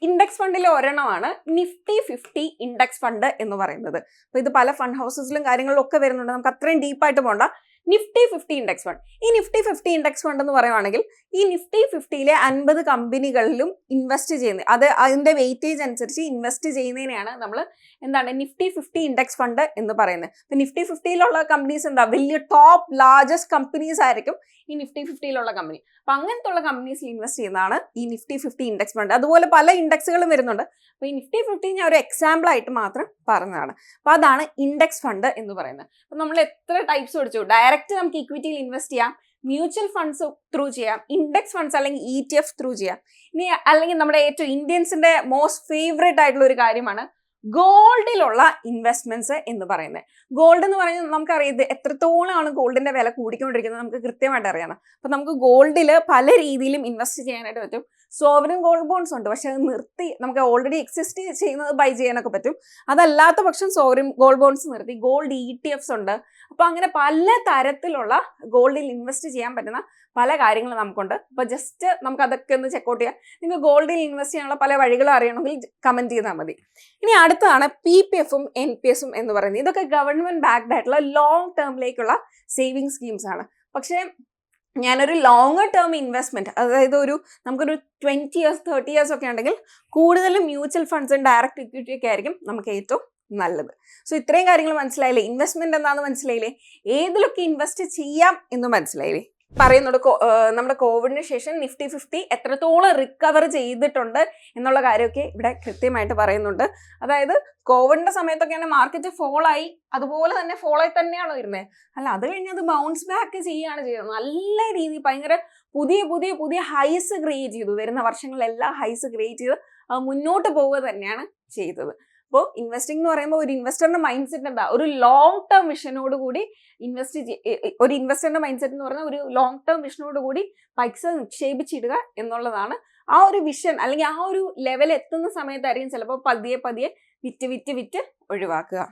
ഇൻഡെക്സ് ഫണ്ടിലെ ഒരെണ്ണമാണ് നിഫ്റ്റി 50 ഇൻഡെക്സ് ഫണ്ട് എന്ന് പറയുന്നത്. അപ്പോൾ ഇത് പല ഫണ്ട് ഹൗസസിലും കാര്യങ്ങളിലും ഒക്കെ വരുന്നുണ്ട്, നമുക്ക് അത്രയും ഡീപ്പായിട്ട് പോകണ്ട. നിഫ്റ്റി 50 ഇൻഡെക്സ് ഫണ്ട്, ഈ നിഫ്റ്റി 50 ഇൻഡെക്സ് ഫണ്ട് എന്ന് പറയുവാണെങ്കിൽ ഈ നിഫ്റ്റി 50-ലെ 50 കമ്പനികളിലും ഇൻവെസ്റ്റ് ചെയ്യുന്നത്, അതിന്റെ വെയിറ്റേജ് അനുസരിച്ച് ഇൻവെസ്റ്റ് ചെയ്യുന്നതിനെയാണ് നമ്മൾ എന്താണ് നിഫ്റ്റി 50 ഇൻഡെക്സ് ഫണ്ട് എന്ന് പറയുന്നത്. ഇപ്പൊ നിഫ്റ്റി 50-ലുള്ള കമ്പനീസ് എന്താ, വലിയ ടോപ്പ് ലാർജസ്റ്റ് കമ്പനീസ് ആയിരിക്കും ഈ നിഫ്റ്റി 50-ലുള്ള കമ്പനി. അപ്പൊ അങ്ങനത്തെ ഉള്ള കമ്പനീസിൽ ഇൻവെസ്റ്റ് ചെയ്യുന്നതാണ് ഈ നിഫ്റ്റി 50 ഇൻഡെക്സ് ഫണ്ട്. അതുപോലെ പല ഇൻഡെക്സുകളും വരുന്നുണ്ട്. അപ്പൊ ഈ നിഫ്റ്റി 50 ഞാൻ ഒരു എക്സാമ്പിൾ ആയിട്ട് മാത്രം പറഞ്ഞതാണ്. അപ്പൊ അതാണ് ഇൻഡെക്സ് ഫണ്ട് എന്ന് പറയുന്നത്. അപ്പൊ നമ്മൾ എത്ര ടൈപ്സ് പഠിച്ചു, ഡയറക്റ്റ് നമുക്ക് ഇക്വിറ്റിയിൽ ഇൻവെസ്റ്റ് ചെയ്യാം, മ്യൂച്വൽ ഫണ്ട്സ് ത്രൂ ചെയ്യാം, ഇൻഡെക്സ് ഫണ്ട്സ് അല്ലെങ്കിൽ ETF ത്രൂ ചെയ്യാം. ഇനി അല്ലെങ്കിൽ നമ്മുടെ ഏറ്റവും ഇന്ത്യൻസിന്റെ മോസ്റ്റ് ഫേവറേറ്റ് ആയിട്ടുള്ള ഒരു കാര്യമാണ് ഗോൾഡിലുള്ള ഇൻവെസ്റ്റ്മെന്റ്സ് എന്ന് പറയുന്നത്. ഗോൾഡ് എന്ന് പറയുന്നത് നമുക്കറിയാം, ഇത് എത്രത്തോളമാണ് ഗോൾഡിന്റെ വില കൂടിക്കൊണ്ടിരിക്കുന്നത് നമുക്ക് കൃത്യമായിട്ട് അറിയാം. അപ്പൊ നമുക്ക് ഗോൾഡിൽ പല രീതിയിലും ഇൻവെസ്റ്റ് ചെയ്യാനായിട്ട് പറ്റും. സോവറിൻ ഗോൾഡ് ബോൺസ് ഉണ്ട്, പക്ഷെ അത് നിർത്തി നമുക്ക് ഓൾറെഡി എക്സിസ്റ്റ് ചെയ്യുന്നത് ബൈ ചെയ്യാനൊക്കെ പറ്റും. അതല്ലാത്ത പക്ഷം സോവറിൻ ഗോൾഡ് ബോൺസ് നിർത്തി ഗോൾഡ് ETFs ഉണ്ട്. അപ്പൊ അങ്ങനെ പല തരത്തിലുള്ള ഗോൾഡിൽ ഇൻവെസ്റ്റ് ചെയ്യാൻ പറ്റുന്ന പല കാര്യങ്ങളും നമുക്കുണ്ട്. അപ്പൊ ജസ്റ്റ് നമുക്ക് അതൊക്കെ ഒന്ന് ചെക്കൗട്ട് ചെയ്യാം. നിങ്ങൾക്ക് ഗോൾഡിൽ ഇൻവെസ്റ്റ് ചെയ്യാനുള്ള പല വഴികളും അറിയണമെങ്കിൽ കമന്റ് ചെയ്താൽ മതി. ഇനി അടുത്താണ് PPF-ഉം NPS-ഉം എന്ന് പറയുന്നത്. ഇതൊക്കെ ഗവൺമെന്റ് ബാക്ക്ഡ് ആയിട്ടുള്ള ലോങ് ടേമിലേക്കുള്ള സേവിങ് സ്കീംസ് ആണ്. പക്ഷേ ഞാനൊരു ലോങ്ങർ ടേം ഇൻവെസ്റ്റ്മെന്റ്, അതായത് നമുക്കൊരു 20 years 30 years ഒക്കെ ഉണ്ടെങ്കിൽ കൂടുതലും മ്യൂച്വൽ ഫണ്ട്സും ഡയറക്റ്റ് ഇക്വിറ്റി ഒക്കെ ആയിരിക്കും നമുക്ക് ഏറ്റവും നല്ലത്. സോ ഇത്രയും കാര്യങ്ങൾ മനസ്സിലായില്ലേ, ഇൻവെസ്റ്റ്മെന്റ് എന്താണെന്ന് മനസ്സിലായില്ലേ, ഏതിലൊക്കെ ഇൻവെസ്റ്റ് ചെയ്യാം എന്ന് മനസ്സിലായില്ലേ. പറയുന്നുണ്ട് നമ്മുടെ കോവിഡിന് ശേഷം നിഫ്റ്റി 50 എത്രത്തോളം റിക്കവർ ചെയ്തിട്ടുണ്ട് എന്നുള്ള കാര്യമൊക്കെ ഇവിടെ കൃത്യമായിട്ട് പറയുന്നുണ്ട്. അതായത് കോവിഡിന്റെ സമയത്തൊക്കെയാണ് മാർക്കറ്റ് ഫോളായി, അതുപോലെ തന്നെ ഫോളായി തന്നെയാണോ ഇരുന്നത്, അല്ല അത് കഴിഞ്ഞ് അത് ബൗൺസ് ബാക്ക് ചെയ്യുകയാണ് ചെയ്തത്. നല്ല രീതിയിൽ ഭയങ്കര പുതിയ ഹൈസ് ക്രിയേറ്റ് ചെയ്തു. വരുന്ന വർഷങ്ങളിലെല്ലാം ഹൈസ് ക്രിയേറ്റ് ചെയ്ത് മുന്നോട്ട് പോവുക തന്നെയാണ് ചെയ്തത്. അപ്പോൾ ഇൻവെസ്റ്റിംഗ് എന്ന് പറയുമ്പോൾ ഒരു ഇൻവെസ്റ്ററിന്റെ മൈൻഡ് സെറ്റ് എന്താ, ഒരു ലോങ് ടേം വിഷനോട് കൂടി ഒരു ഇൻവെസ്റ്ററിന്റെ മൈൻഡ് സെറ്റ് എന്ന് പറഞ്ഞാൽ ഒരു ലോങ് ടേം വിഷനോട് കൂടി പൈസ നിക്ഷേപിച്ചിടുക എന്നുള്ളതാണ്. ആ ഒരു വിഷൻ അല്ലെങ്കിൽ ആ ഒരു ലെവൽ എത്തുന്ന സമയത്തായിരിക്കും ചിലപ്പോൾ പതിയെ വിറ്റ് ഒഴിവാക്കുക.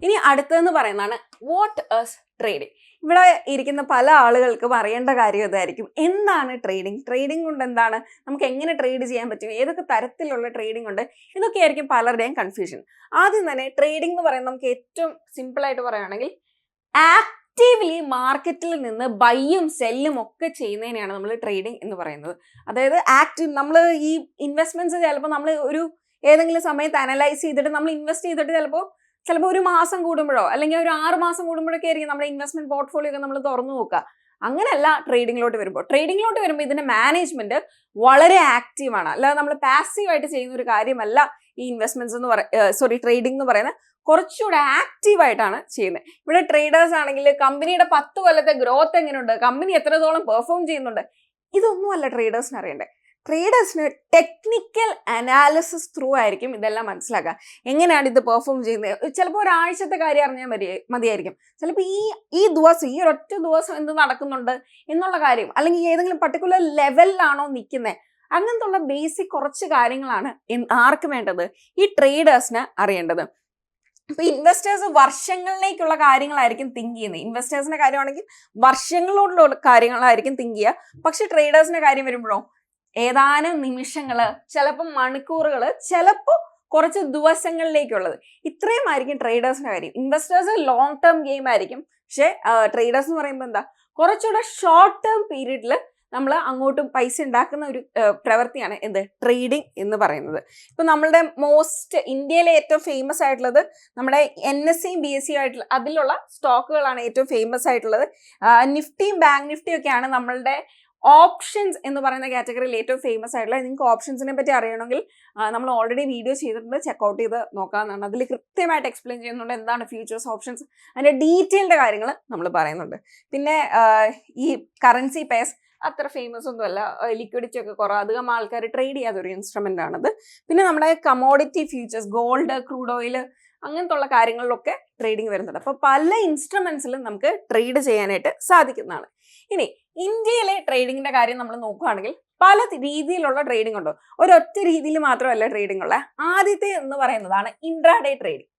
ഇനി അടുത്തതെന്ന് പറയുന്നതാണ് വാട്ട് ഈസ് ട്രേഡിംഗ്. ഇവിടെ ഇരിക്കുന്ന പല ആളുകൾക്കും അറിയേണ്ട കാര്യം ഇതായിരിക്കും, എന്താണ് ട്രേഡിംഗ് കൊണ്ട് എന്താണ്, നമുക്ക് എങ്ങനെ ട്രേഡ് ചെയ്യാൻ പറ്റും, ഏതൊക്കെ തരത്തിലുള്ള ട്രേഡിംഗ് ഉണ്ട്, ഇതൊക്കെയായിരിക്കും പലരുടെയും കൺഫ്യൂഷൻ. ആദ്യം തന്നെ ട്രേഡിംഗ് എന്ന് പറയുന്നത് നമുക്ക് ഏറ്റവും സിമ്പിൾ ആയിട്ട് പറയുകയാണെങ്കിൽ ആക്റ്റീവ്ലി മാർക്കറ്റിൽ നിന്ന് ബൈയും സെല്ലും ഒക്കെ ചെയ്യുന്നതിനെയാണ് നമ്മൾ ട്രേഡിംഗ് എന്ന് പറയുന്നത്. അതായത് നമ്മൾ ഈ ഇൻവെസ്റ്റ്മെന്റ്സ് ചിലപ്പോൾ നമ്മൾ ഏതെങ്കിലും സമയത്ത് അനലൈസ് ചെയ്തിട്ട് നമ്മൾ ഇൻവെസ്റ്റ് ചെയ്തിട്ട് ചിലപ്പോൾ ചിലപ്പോൾ ഒരു മാസം കൂടുമ്പോഴോ അല്ലെങ്കിൽ ഒരു 6 മാസം കൂടുമ്പോഴൊക്കെ ആയിരിക്കും നമ്മുടെ ഇൻവെസ്റ്റ്മെന്റ് പോർട്ട്ഫോളിയോ ഒക്കെ നമ്മൾ തുറന്നു നോക്കുക. അങ്ങനെയല്ല ട്രേഡിങ്ങിലോട്ട് വരുമ്പോൾ ഇതിന്റെ മാനേജ്മെന്റ് വളരെ ആക്റ്റീവാണ്. അല്ലാതെ നമ്മൾ പാസീവായിട്ട് ചെയ്യുന്ന ഒരു കാര്യമല്ല ഈ ഇൻവെസ്റ്റ്മെന്റ്സ് എന്ന് ട്രേഡിംഗ് എന്ന് പറയുന്നത്. കുറച്ചുകൂടെ ആക്റ്റീവായിട്ടാണ് ചെയ്യുന്നത്. ഇവിടെ ട്രേഡേഴ്സ് ആണെങ്കിൽ കമ്പനിയുടെ 10 കൊല്ലത്തെ ഗ്രോത്ത് എങ്ങനെയുണ്ട്, കമ്പനി എത്രത്തോളം പെർഫോം ചെയ്യുന്നുണ്ട്, ഇതൊന്നുമല്ല ട്രേഡേഴ്സിന് അറിയണ്ടേ. ട്രേഡേഴ്സിന് ടെക്നിക്കൽ അനാലിസിസ് ത്രൂ ആയിരിക്കും ഇതെല്ലാം മനസ്സിലാക്കുക. എങ്ങനെയാണ് ഇത് പെർഫോം ചെയ്യുന്നത്. ചിലപ്പോൾ ഒരാഴ്ചത്തെ കാര്യം അറിഞ്ഞാൽ മതിയായിരിക്കും. ചിലപ്പോൾ ഈ ഒരൊറ്റ ദിവസം എന്ത് നടക്കുന്നുണ്ട് എന്നുള്ള കാര്യം, അല്ലെങ്കിൽ ഏതെങ്കിലും പർട്ടിക്കുലർ ലെവലിലാണോ നിൽക്കുന്നത്, അങ്ങനത്തെ ഉള്ള ബേസിക് കുറച്ച് കാര്യങ്ങളാണ് ആർക്ക് വേണ്ടത്, ഈ ട്രേഡേഴ്സിന് അറിയേണ്ടത്. ഇപ്പൊ ഇൻവെസ്റ്റേഴ്സ് വർഷങ്ങളിലേക്കുള്ള കാര്യങ്ങളായിരിക്കും തിങ്ക് ചെയ്യുന്നത്. ഇൻവെസ്റ്റേഴ്സിന്റെ കാര്യമാണെങ്കിൽ വർഷങ്ങളോടുള്ള കാര്യങ്ങളായിരിക്കും തിങ്ക് ചെയ്യുക. പക്ഷെ ട്രേഡേഴ്സിന്റെ കാര്യം വരുമ്പോഴോ ഏതാനും നിമിഷങ്ങള്, ചിലപ്പോൾ മണിക്കൂറുകള്, ചിലപ്പോൾ കുറച്ച് ദിവസങ്ങളിലേക്കുള്ളത്, ഇത്രയും ആയിരിക്കും ട്രേഡേഴ്സിന്റെ കാര്യം. ഇൻവെസ്റ്റേഴ്സ് ലോങ് ടേം ഗെയിം ആയിരിക്കും. പക്ഷെ ട്രേഡേഴ്സ് എന്ന് പറയുമ്പോൾ എന്താ, കുറച്ചുകൂടെ ഷോർട്ട് ടേം പീരീഡിൽ നമ്മൾ അങ്ങോട്ടും പൈസ ഉണ്ടാക്കുന്ന ഒരു പ്രവൃത്തിയാണ് ട്രേഡിംഗ് എന്ന് പറയുന്നത്. ഇപ്പൊ നമ്മളുടെ ഇന്ത്യയിലെ ഏറ്റവും ഫേമസ് ആയിട്ടുള്ളത് നമ്മുടെ NSE BSE ആയിട്ടുള്ള അതിലുള്ള സ്റ്റോക്കുകളാണ് ഏറ്റവും ഫേമസ് ആയിട്ടുള്ളത്. നിഫ്റ്റിയും ബാങ്ക് നിഫ്റ്റിയും ഒക്കെയാണ് നമ്മളുടെ ഓപ്ഷൻസ് എന്ന് പറയുന്ന കാറ്റഗറിയിൽ ഏറ്റവും ഫേമസ് ആയിട്ടുള്ള. നിങ്ങൾക്ക് ഓപ്ഷൻസിനെ പറ്റി അറിയണമെങ്കിൽ നമ്മൾ ഓൾറെഡി വീഡിയോ ചെയ്തിട്ടുണ്ട്, ചെക്കൗട്ട് ചെയ്ത് നോക്കാവുന്നതാണ്. അതിൽ കൃത്യമായിട്ട് എക്സ്പ്ലെയിൻ ചെയ്യുന്നുണ്ട് എന്താണ് ഫ്യൂച്ചേഴ്സ്, ഓപ്ഷൻസ്, അതിന്റെ ഡീറ്റെയിൽഡ് കാര്യങ്ങൾ നമ്മൾ പറയുന്നുണ്ട്. പിന്നെ ഈ കറൻസി പെയർസ് അത്ര ഫേമസ് ഒന്നുമല്ല, ലിക്വിഡിറ്റി ഒക്കെ കുറവ്, അധികം ആൾക്കാർ ട്രേഡ് ചെയ്യാത്ത ഒരു ഇൻസ്ട്രുമെന്റ് ആണത്. പിന്നെ നമ്മുടെ commodity futures, gold, crude oil, അങ്ങനത്തെ ഉള്ള കാര്യങ്ങളിലൊക്കെ ട്രേഡിംഗ് വരുന്നുണ്ട്. അപ്പോൾ പല ഇൻസ്ട്രുമെന്റ്സിലും നമുക്ക് ട്രേഡ് ചെയ്യാനായിട്ട് സാധിക്കുന്നതാണ്. ഇനി ഇന്ത്യയിലെ ട്രേഡിങ്ങിന്റെ കാര്യം നമ്മൾ നോക്കുകയാണെങ്കിൽ പല രീതിയിലുള്ള ട്രേഡിംഗ് ഉണ്ട്. ഒരൊറ്റ രീതിയിൽ മാത്രമല്ല ട്രേഡിംഗ് ഉള്ള. ആദ്യത്തെ എന്ന് പറയുന്നതാണ് ഇൻട്രാഡേ ട്രേഡിംഗ്.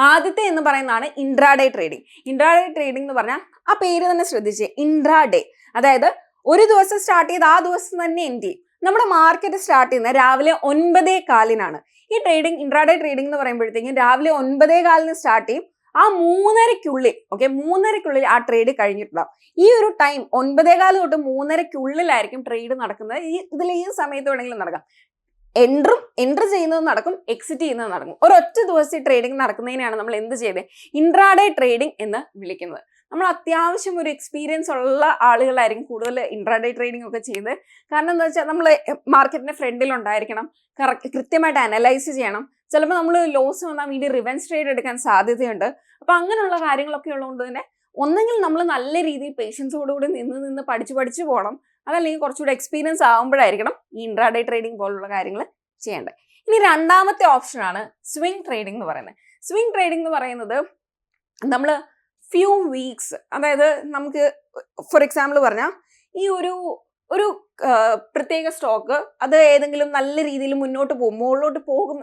ആദ്യത്തെ എന്ന് പറയുന്നതാണ് ഇൻട്രാഡേ ട്രേഡിംഗ്. ഇൻട്രാഡേ ട്രേഡിംഗ് എന്ന് പറഞ്ഞാൽ ആ പേര് തന്നെ ശ്രദ്ധിച്ചേ, ഇൻട്രാഡേ. അതായത് ഒരു ദിവസം സ്റ്റാർട്ട് ചെയ്ത് ആ ദിവസം തന്നെ എൻഡ് ചെയ്യും. നമ്മുടെ മാർക്കറ്റ് സ്റ്റാർട്ട് ചെയ്യുന്നത് രാവിലെ 9:15 ഈ ട്രേഡിംഗ്, ഇൻട്രാഡേ ട്രേഡിംഗ് എന്ന് പറയുമ്പോഴത്തേക്കും രാവിലെ 9:15 സ്റ്റാർട്ട് ചെയ്യും. ആ 3:30 ആ ട്രേഡ് കഴിഞ്ഞിട്ടുണ്ടാവും. ഈ ഒരു ടൈം 9:15 തൊട്ട് 3:30 ട്രേഡ് നടക്കുന്നത്. ഈ സമയത്ത് വേണമെങ്കിലും നടക്കാം. എൻട്രി ചെയ്യുന്നത് നടക്കും, എക്സിറ്റ് ചെയ്യുന്നത് നടക്കും. ഒരൊറ്റ ദിവസം ട്രേഡിംഗ് നടക്കുന്നതിനാണ് നമ്മൾ എന്ത് ചെയ്തത്, ഇൻട്രാഡേ ട്രേഡിംഗ് എന്ന് വിളിക്കുന്നത്. നമ്മൾ അത്യാവശ്യം ഒരു എക്സ്പീരിയൻസ് ഉള്ള ആളുകളായിരിക്കും കൂടുതൽ ഇൻട്രാഡേ ട്രേഡിംഗ് ഒക്കെ ചെയ്യുന്നത്. കാരണം എന്താ വെച്ചാൽ നമ്മൾ മാർക്കറ്റിന്റെ ഫ്രണ്ടിൽ ഉണ്ടായിരിക്കണം, കൃത്യമായിട്ട് അനലൈസ് ചെയ്യണം. ചിലപ്പോൾ നമ്മൾ ലോസ് വന്നാൽ വീണ്ടും റിവെഞ്ച് ട്രേഡ് എടുക്കാൻ സാധ്യതയുണ്ട്. അപ്പൊ അങ്ങനെയുള്ള കാര്യങ്ങളൊക്കെ ഉള്ളതുകൊണ്ട് തന്നെ ഒന്നെങ്കിൽ നമ്മൾ നല്ല രീതിയിൽ പേഷ്യൻസോടുകൂടി നിന്ന് പഠിച്ചു പോകണം, അതല്ലെങ്കിൽ കുറച്ചുകൂടെ എക്സ്പീരിയൻസ് ആകുമ്പോഴായിരിക്കണം ഈ ഇൻട്രാഡേ ട്രേഡിംഗ് പോലുള്ള കാര്യങ്ങൾ ചെയ്യേണ്ടത്. ഇനി രണ്ടാമത്തെ ഓപ്ഷനാണ് സ്വിംഗ് ട്രേഡിംഗ് എന്ന് പറയുന്നത്. സ്വിംഗ് ട്രേഡിംഗ് എന്ന് പറയുന്നത് നമ്മൾ ഫ്യൂ വീക്സ്, അതായത് നമുക്ക് ഫോർ എക്സാമ്പിൾ പറഞ്ഞാൽ ഈ ഒരു പ്രത്യേക സ്റ്റോക്ക് അത് ഏതെങ്കിലും നല്ല രീതിയിൽ മുന്നോട്ട് പോകും, മുകളിലോട്ട് പോകും,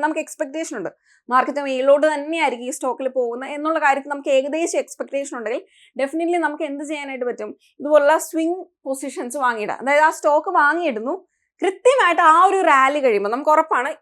നമുക്ക് എക്സ്പെക്ടേഷൻ ഉണ്ട്, മാർക്കറ്റ് മേലോട്ട് തന്നെയായിരിക്കും ഈ സ്റ്റോക്കിൽ പോകുന്നത് എന്നുള്ള കാര്യത്തിൽ നമുക്ക് ഏകദേശം എക്സ്പെക്ടേഷൻ ഉണ്ടെങ്കിൽ ഡെഫിനറ്റ്ലി നമുക്ക് എന്ത് ചെയ്യാനായിട്ട് പറ്റും, ഇതുപോലുള്ള സ്വിംഗ് പൊസിഷൻസ് വാങ്ങിയിടാം. അതായത് ആ സ്റ്റോക്ക് വാങ്ങിയിടുന്നു, കൃത്യമായിട്ട് ആ ഒരു റാലി കഴിയുമ്പോൾ നമുക്ക് ഉറപ്പാണ്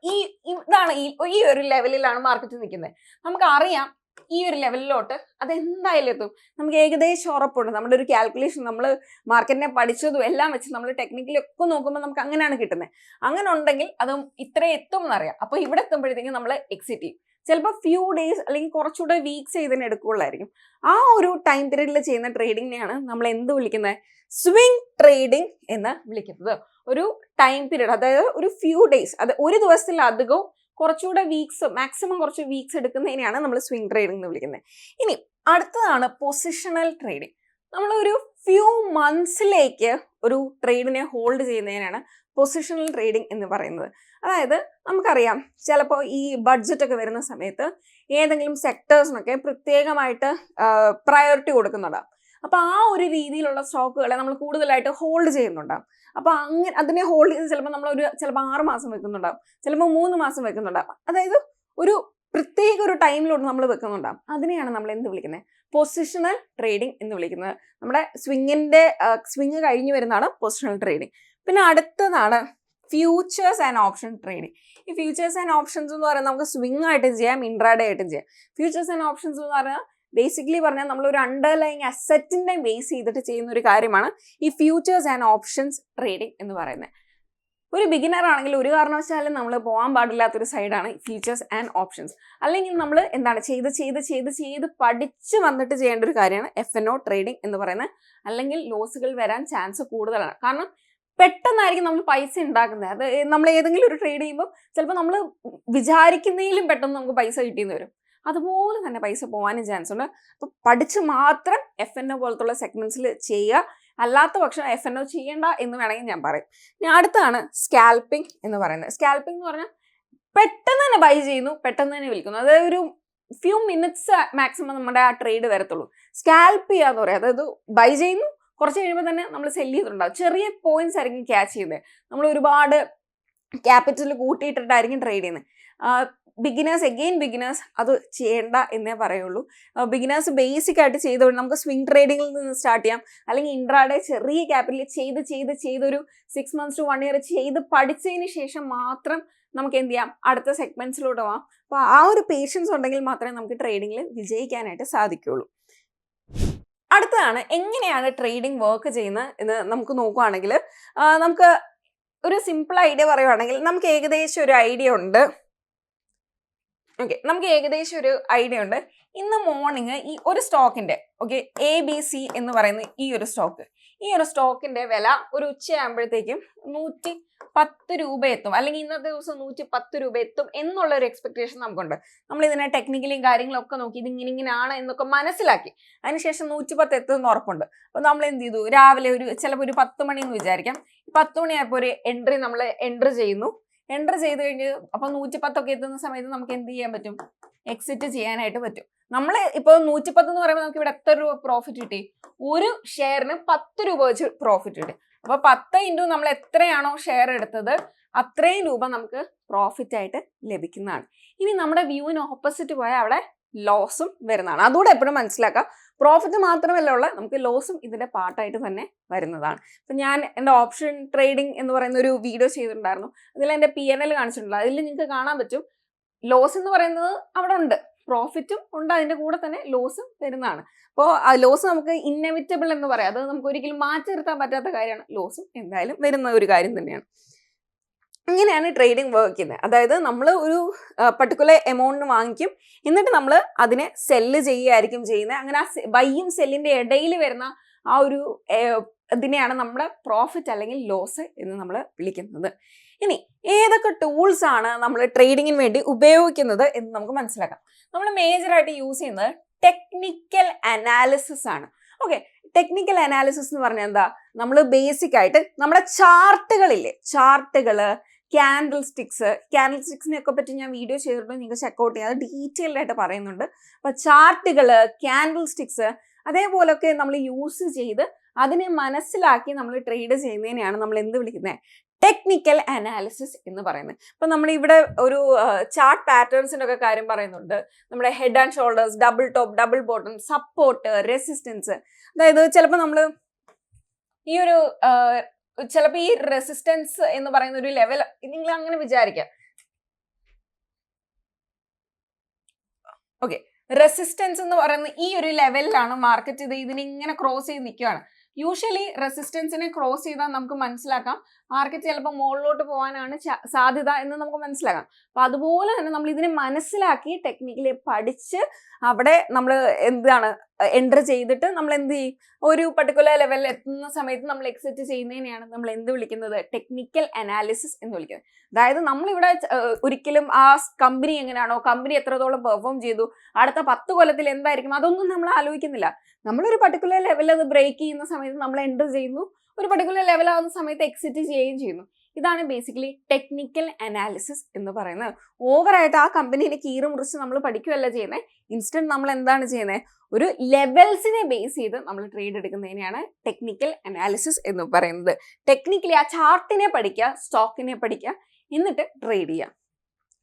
ഇതാണ് ഈ ഒരു ലെവലിലാണ് മാർക്കറ്റ് നിൽക്കുന്നത്, നമുക്ക് അറിയാം ഈ ഒരു ലെവലിലോട്ട് അതെന്തായാലും എത്തും, നമുക്ക് ഏകദേശം ഉറപ്പുണ്ട്. നമ്മുടെ ഒരു കാൽക്കുലേഷൻ, നമ്മൾ മാർക്കറ്റിനെ പഠിച്ചതും എല്ലാം വെച്ച് നമ്മൾ ടെക്നിക്കലി ഒക്കെ നോക്കുമ്പോൾ നമുക്ക് അങ്ങനെയാണ് കിട്ടുന്നത്. അങ്ങനെ ഉണ്ടെങ്കിൽ അതും ഇത്ര എത്തും എന്നറിയാം. അപ്പോൾ ഇവിടെ എത്തുമ്പോഴത്തേക്കും നമ്മൾ എക്സിറ്റ് ചെയ്യും. ചിലപ്പോൾ ഫ്യൂ ഡേയ്സ് അല്ലെങ്കിൽ കുറച്ചുകൂടെ വീക്സ് ഇതിന് എടുക്കുകയുള്ളായിരിക്കും. ആ ഒരു ടൈം പീരീഡിൽ ചെയ്യുന്ന ട്രേഡിങ്ങിനെയാണ് നമ്മൾ എന്ത് വിളിക്കുന്നത്, സ്വിംഗ് ട്രേഡിംഗ് എന്ന് വിളിക്കുന്നത്. ഒരു ടൈം പീരീഡ്, അതായത് ഒരു ഫ്യൂ ഡേയ്സ്, അത് ഒരു ദിവസത്തിലധികവും കുറച്ചുകൂടെ വീക്സ്, മാക്സിമം കുറച്ച് വീക്സ് എടുക്കുന്നതിനെയാണ് നമ്മൾ സ്വിംഗ് ട്രേഡിംഗ് എന്ന് വിളിക്കുന്നത്. ഇനി അടുത്തതാണ് പൊസിഷണൽ ട്രേഡിംഗ്. നമ്മൾ ഒരു ഫ്യൂ മന്ത്സിലേക്ക് ഒരു ട്രേഡിനെ ഹോൾഡ് ചെയ്യുന്നതിനാണ് പൊസിഷണൽ ട്രേഡിംഗ് എന്ന് പറയുന്നത്. അതായത് നമുക്കറിയാം ചിലപ്പോൾ ഈ ബഡ്ജറ്റ് ഒക്കെ വരുന്ന സമയത്ത് ഏതെങ്കിലും സെക്ടേഴ്സിനൊക്കെ പ്രത്യേകമായിട്ട് പ്രയോറിറ്റി കൊടുക്കുന്നുണ്ടാവും. അപ്പൊ ആ ഒരു രീതിയിലുള്ള സ്റ്റോക്കുകളെ നമ്മൾ കൂടുതലായിട്ട് ഹോൾഡ് ചെയ്യുന്നുണ്ടാവും. അപ്പൊ അങ്ങനെ അതിനെ ഹോൾഡ് ചെയ്ത് ചിലപ്പോൾ 6 മാസം വെക്കുന്നുണ്ടാവും, ചിലപ്പോൾ 3 മാസം വെക്കുന്നുണ്ടാവും. അതായത് ഒരു പ്രത്യേക ഒരു ടൈമിലോട്ട് നമ്മൾ വെക്കുന്നുണ്ടാവും. അതിനെയാണ് നമ്മൾ എന്ത് വിളിക്കുന്നത്, പൊസിഷണൽ ട്രേഡിംഗ് എന്ന് വിളിക്കുന്നത്. നമ്മുടെ സ്വിംഗ് കഴിഞ്ഞു വരുന്നതാണ് പൊസിഷണൽ ട്രേഡിംഗ്. പിന്നെ അടുത്തതാണ് ഫ്യൂച്ചേഴ്സ് ആൻഡ് ഓപ്ഷൻ ട്രേഡിംഗ്. ഈ ഫ്യൂച്ചേഴ്സ് ആൻഡ് ഓപ്ഷൻസ് എന്ന് പറയുന്നത് നമുക്ക് സ്വിംഗ് ആയിട്ടും ചെയ്യാം, ഇൻട്രാഡേ ആയിട്ടും ചെയ്യാം. ഫ്യൂച്ചേഴ്സ് ആൻഡ് ഓപ്ഷൻസ് എന്ന് പറഞ്ഞാൽ ബേസിക്കലി പറഞ്ഞാൽ നമ്മളൊരു അണ്ടർലൈങ് അസറ്റിന്റെ ബേസ് ചെയ്തിട്ട് ചെയ്യുന്ന ഒരു കാര്യമാണ് ഈ ഫ്യൂച്ചേഴ്സ് ആൻഡ് ഓപ്ഷൻസ് ട്രേഡിംഗ് എന്ന് പറയുന്നത്. ഒരു ബിഗിനർ ആണെങ്കിൽ ഒരു കാരണവശാലും നമ്മൾ പോകാൻ പാടില്ലാത്തൊരു സൈഡാണ് ഫ്യൂച്ചേഴ്സ് ആൻഡ് ഓപ്ഷൻസ്. അല്ലെങ്കിൽ നമ്മൾ എന്താണ് ചെയ്ത് പഠിച്ച് വന്നിട്ട് ചെയ്യേണ്ട ഒരു കാര്യമാണ് FNO ട്രേഡിംഗ് എന്ന് പറയുന്നത്. അല്ലെങ്കിൽ ലോസുകൾ വരാൻ ചാൻസ് കൂടുതലാണ്. കാരണം പെട്ടെന്നായിരിക്കും നമ്മൾ പൈസ ഉണ്ടാക്കുന്നത്. അത് നമ്മൾ ഏതെങ്കിലും ഒരു ട്രേഡ് ചെയ്യുമ്പോൾ ചിലപ്പോൾ നമ്മൾ വിചാരിക്കുന്നതിലും പെട്ടെന്ന് നമുക്ക് പൈസ കിട്ടിയെന്ന് വരും. അതുപോലെ തന്നെ പൈസ പോകാനും ചാൻസ് ഉണ്ട്. അപ്പോൾ പഠിച്ച് മാത്രം FNO പോലത്തുള്ള സെഗ്മെന്റ്സിൽ ചെയ്യുക. അല്ലാത്ത പക്ഷം FNO ചെയ്യേണ്ട എന്ന് വേണമെങ്കിൽ ഞാൻ പറയും. ഇനി അടുത്താണ് സ്കാൽപ്പിംഗ് എന്ന് പറയുന്നത്. സ്കാൽപ്പിംഗ് എന്ന് പറഞ്ഞാൽ പെട്ടെന്ന് തന്നെ ബൈ ചെയ്യുന്നു, പെട്ടെന്ന് തന്നെ വിൽക്കുന്നു. അതായത് ഒരു ഫ്യൂ മിനിറ്റ്സ് മാക്സിമം നമ്മുടെ ആ ട്രേഡ് വരത്തുള്ളൂ. സ്കാൽപ്പ് ചെയ്യാന്ന് പറയാം. അതായത് ബൈ ചെയ്യുന്നു, കുറച്ച് കഴിയുമ്പോൾ തന്നെ നമ്മൾ സെല്ല് ചെയ്തിട്ടുണ്ടാവും. ചെറിയ പോയിന്റ്സ് ആയിരിക്കും ക്യാച്ച് ചെയ്യുന്നത്. നമ്മൾ ഒരുപാട് ക്യാപിറ്റൽ കൂട്ടിയിട്ടിട്ടായിരിക്കും ട്രേഡ് ചെയ്യുന്നത്. ബിഗിനേഴ്സ് അത് ചെയ്യേണ്ട എന്നേ പറയുള്ളൂ. ബിഗിനേഴ്സ് ബേസിക് ആയിട്ട് ചെയ്തുകൊണ്ട് നമുക്ക് സ്വിംഗ് ട്രേഡിങ്ങിൽ നിന്ന് സ്റ്റാർട്ട് ചെയ്യാം. അല്ലെങ്കിൽ ഇൻട്രാഡേ ചെറിയ ക്യാപിറ്റൽ ചെയ്തൊരു 6 months to 1 year ചെയ്ത് പഠിച്ചതിന് ശേഷം മാത്രം നമുക്ക് എന്ത് ചെയ്യാം, അടുത്ത സെഗ്മെന്റ്സിലോട്ട് പോകാം. അപ്പോൾ ആ ഒരു പേഷ്യൻസ് ഉണ്ടെങ്കിൽ മാത്രമേ നമുക്ക് ട്രേഡിങ്ങിൽ വിജയിക്കാനായിട്ട് സാധിക്കുകയുള്ളൂ. അടുത്തതാണ് എങ്ങനെയാണ് ട്രേഡിംഗ് വർക്ക് ചെയ്യുന്നത് എന്ന് നമുക്ക് നോക്കുകയാണെങ്കിൽ നമുക്ക് ഒരു സിമ്പിൾ ഐഡിയ പറയുവാണെങ്കിൽ നമുക്ക് ഏകദേശം ഒരു ഐഡിയ ഉണ്ട്. ഇന്ന് മോർണിംഗ് ഈ ഒരു സ്റ്റോക്കിന്റെ ABC എന്ന് പറയുന്ന ഈ ഒരു സ്റ്റോക്കിന്റെ വില ഒരു ഉച്ചയാകുമ്പോഴത്തേക്കും 110 രൂപ എത്തും, അല്ലെങ്കിൽ ഇന്നത്തെ ദിവസം 110 രൂപ എത്തും എന്നുള്ള ഒരു എക്സ്പെക്ടേഷൻ നമുക്കുണ്ട്. നമ്മൾ ഇതിനെ ടെക്നിക്കലും കാര്യങ്ങളും ഒക്കെ നോക്കി ഇത് ഇങ്ങനെയാണ് എന്നൊക്കെ മനസ്സിലാക്കി അതിനുശേഷം 110 എത്തുമെന്ന് ഉറപ്പുണ്ട്. അപ്പൊ നമ്മൾ എന്ത് ചെയ്തു, രാവിലെ ചിലപ്പോൾ ഒരു 10 മണി എന്ന് വിചാരിക്കാം. 10 മണിയായപ്പോൾ ഒരു എൻട്രി നമ്മൾ എൻട്രി ചെയ്യുന്നു. എൻട്രി ചെയ്ത് കഴിഞ്ഞ് അപ്പൊ 110 ഒക്കെ എത്തുന്ന സമയത്ത് നമുക്ക് എന്ത് ചെയ്യാൻ പറ്റും, എക്സിറ്റ് ചെയ്യാനായിട്ട് പറ്റും. നമ്മൾ ഇപ്പോൾ 110 എന്ന് പറയുമ്പോൾ നമുക്ക് ഇവിടെ എത്ര രൂപ പ്രോഫിറ്റ് കിട്ടി, ഒരു ഷെയറിന് 10 രൂപ വെച്ച് പ്രോഫിറ്റ് കിട്ടി. അപ്പൊ 10 ഇൻറ്റു നമ്മൾ എത്രയാണോ ഷെയർ എടുത്തത് അത്രയും രൂപ നമുക്ക് പ്രോഫിറ്റ് ആയിട്ട് ലഭിക്കുന്നതാണ്. ഇനി നമ്മുടെ വ്യൂവിന് ഓപ്പോസിറ്റ് പോയാൽ അവിടെ ലോസും വരുന്നതാണ്. അതുകൂടെ എപ്പോഴും മനസ്സിലാക്കാം. പ്രോഫിറ്റ് മാത്രമല്ല നമുക്ക് ലോസും ഇതിന്റെ പാർട്ടായിട്ട് തന്നെ വരുന്നതാണ്. അപ്പൊ ഞാൻ എൻ്റെ ഓപ്ഷൻ ട്രേഡിംഗ് എന്ന് പറയുന്ന ഒരു വീഡിയോ ചെയ്തിട്ടുണ്ടായിരുന്നു. അതിൽ എൻ്റെ PNL കാണിച്ചിട്ടുണ്ട്. അതിൽ നിങ്ങൾക്ക് കാണാൻ പറ്റും ലോസ് എന്ന് പറയുന്നത് അവിടെ ഉണ്ട്, പ്രോഫിറ്റും ഉണ്ട്, അതിന്റെ കൂടെ തന്നെ ലോസും വരുന്നതാണ്. അപ്പോൾ ആ ലോസ് നമുക്ക് ഇന്നെവിറ്റബിൾ എന്ന് പറയാം. അത് നമുക്ക് ഒരിക്കലും മാറ്റി നിർത്താൻ പറ്റാത്ത കാര്യമാണ്. ലോസും എന്തായാലും വരുന്ന ഒരു കാര്യം തന്നെയാണ്. ഇങ്ങനെയാണ് ട്രേഡിംഗ് വർക്ക് ചെയ്യുന്നത്. അതായത് നമ്മൾ ഒരു പർട്ടിക്കുലർ എമൗണ്ടിന് വാങ്ങിക്കും, എന്നിട്ട് നമ്മൾ അതിനെ സെല്ല് ചെയ്യുകയായിരിക്കും ചെയ്യുന്നത്. അങ്ങനെ ആ ബൈയും സെല്ലിന്റെ ഇടയിൽ വരുന്ന ആ ഒരു ഇതിനെയാണ് നമ്മുടെ പ്രോഫിറ്റ് അല്ലെങ്കിൽ ലോസ് എന്ന് നമ്മൾ വിളിക്കുന്നത്. ഇനി ഏതൊക്കെ ടൂൾസ് ആണ് നമ്മൾ ട്രേഡിങ്ങിന് വേണ്ടി ഉപയോഗിക്കുന്നത് എന്ന് നമുക്ക് മനസ്സിലാക്കാം. നമ്മൾ മേജറായിട്ട് യൂസ് ചെയ്യുന്നത് ടെക്നിക്കൽ അനാലിസിസ് ആണ്. ടെക്നിക്കൽ അനാലിസിസ് എന്ന് പറഞ്ഞാൽ എന്താ, നമ്മൾ ബേസിക് ആയിട്ട് നമ്മുടെ ചാർട്ടുകള്, ക്യാൻഡിൽ സ്റ്റിക്സിനെ ഒക്കെ പറ്റി ഞാൻ വീഡിയോ ചെയ്തിട്ടുണ്ട്, നിങ്ങൾക്ക് ചെക്കൗട്ട് ചെയ്യാം. അത് ഡീറ്റെയിൽഡ് ആയിട്ട് പറയുന്നുണ്ട്. അപ്പൊ ചാർട്ടുകള്, ക്യാൻഡിൽ സ്റ്റിക്സ് അതേപോലൊക്കെ നമ്മൾ യൂസ് ചെയ്ത് അതിനെ മനസ്സിലാക്കി നമ്മൾ ട്രേഡ് ചെയ്യുന്നതിനെയാണ് നമ്മൾ എന്ത് വിളിക്കുന്നത്, ടെക്നിക്കൽ അനാലിസിസ് എന്ന് പറയുന്നത്. ഇപ്പൊ നമ്മൾ ഇവിടെ ഒരു ചാർട്ട് പാറ്റേൺസിന്റെ ഒക്കെ കാര്യം പറയുന്നുണ്ട്. നമ്മുടെ head and shoulders, double top, double bottom, support, resistance. അതായത് ചിലപ്പോൾ നമ്മൾ ഈ റെസിസ്റ്റൻസ് എന്ന് പറയുന്ന ഒരു ലെവൽ നിങ്ങൾ അങ്ങനെ വിചാരിക്കാം. റെസിസ്റ്റൻസ് എന്ന് പറയുന്ന ഈ ഒരു ലെവലിലാണ് മാർക്കറ്റ് ഇതിനിങ്ങനെ ക്രോസ് ചെയ്ത് നിൽക്കുകയാണ്. യൂഷ്വലി റെസിസ്റ്റൻസിനെ ക്രോസ് ചെയ്താൽ നമുക്ക് മനസ്സിലാക്കാം മാർക്കറ്റ് ചിലപ്പോൾ മുകളിലോട്ട് പോകാനാണ് സാധ്യത എന്ന് നമുക്ക് മനസ്സിലാക്കാം. അപ്പൊ അതുപോലെ തന്നെ നമ്മൾ ഇതിനെ മനസ്സിലാക്കി ടെക്നിക്കലി പഠിച്ച് അവിടെ നമ്മൾ എന്താണ് എൻട്രി ചെയ്തിട്ട് നമ്മൾ എന്ത് ചെയ്യും, ഒരു പർട്ടിക്കുലർ ലെവലിൽ എത്തുന്ന സമയത്ത് നമ്മൾ എക്സിറ്റ് ചെയ്യുന്നതിനെയാണ് നമ്മൾ എന്ത് വിളിക്കുന്നത്, ടെക്നിക്കൽ അനാലിസിസ് എന്ന് വിളിക്കുന്നത്. അതായത് നമ്മളിവിടെ ഒരിക്കലും ആ കമ്പനി എങ്ങനെയാണോ, കമ്പനി എത്രത്തോളം പെർഫോം ചെയ്തു, അടുത്ത 10 കൊല്ലത്തിൽ എന്തായിരിക്കും, അതൊന്നും നമ്മൾ ആലോചിക്കുന്നില്ല. നമ്മളൊരു പർട്ടിക്കുലർ ലെവലിൽ അത് ബ്രേക്ക് ചെയ്യുന്ന സമയത്ത് നമ്മൾ എൻട്രി ചെയ്യുന്നു, ഒരു പർട്ടിക്കുലർ ലെവൽ ആവുന്ന സമയത്ത് എക്സിറ്റ് ചെയ്യുകയും ചെയ്യുന്നു. ഇതാണ് ബേസിക്കലി ടെക്നിക്കൽ അനാലിസിസ് എന്ന് പറയുന്നത്. ഓവറായിട്ട് ആ കമ്പനീനെ കീറി മുറിച്ച് നമ്മൾ പഠിക്കുകയല്ല ചെയ്യുന്നത്. ഇൻസ്റ്റന്റ് നമ്മൾ എന്താണ് ചെയ്യുന്നത്, ഒരു ലെവൽസിനെ ബേസ് ചെയ്ത് നമ്മൾ ട്രേഡ് എടുക്കുന്നതിനെയാണ് ടെക്നിക്കൽ അനാലിസിസ് എന്ന് പറയുന്നത്. ടെക്നിക്കലി ആ ചാർട്ടിനെ പഠിക്കുക, സ്റ്റോക്കിനെ പഠിക്കുക, എന്നിട്ട് ട്രേഡ് ചെയ്യുക.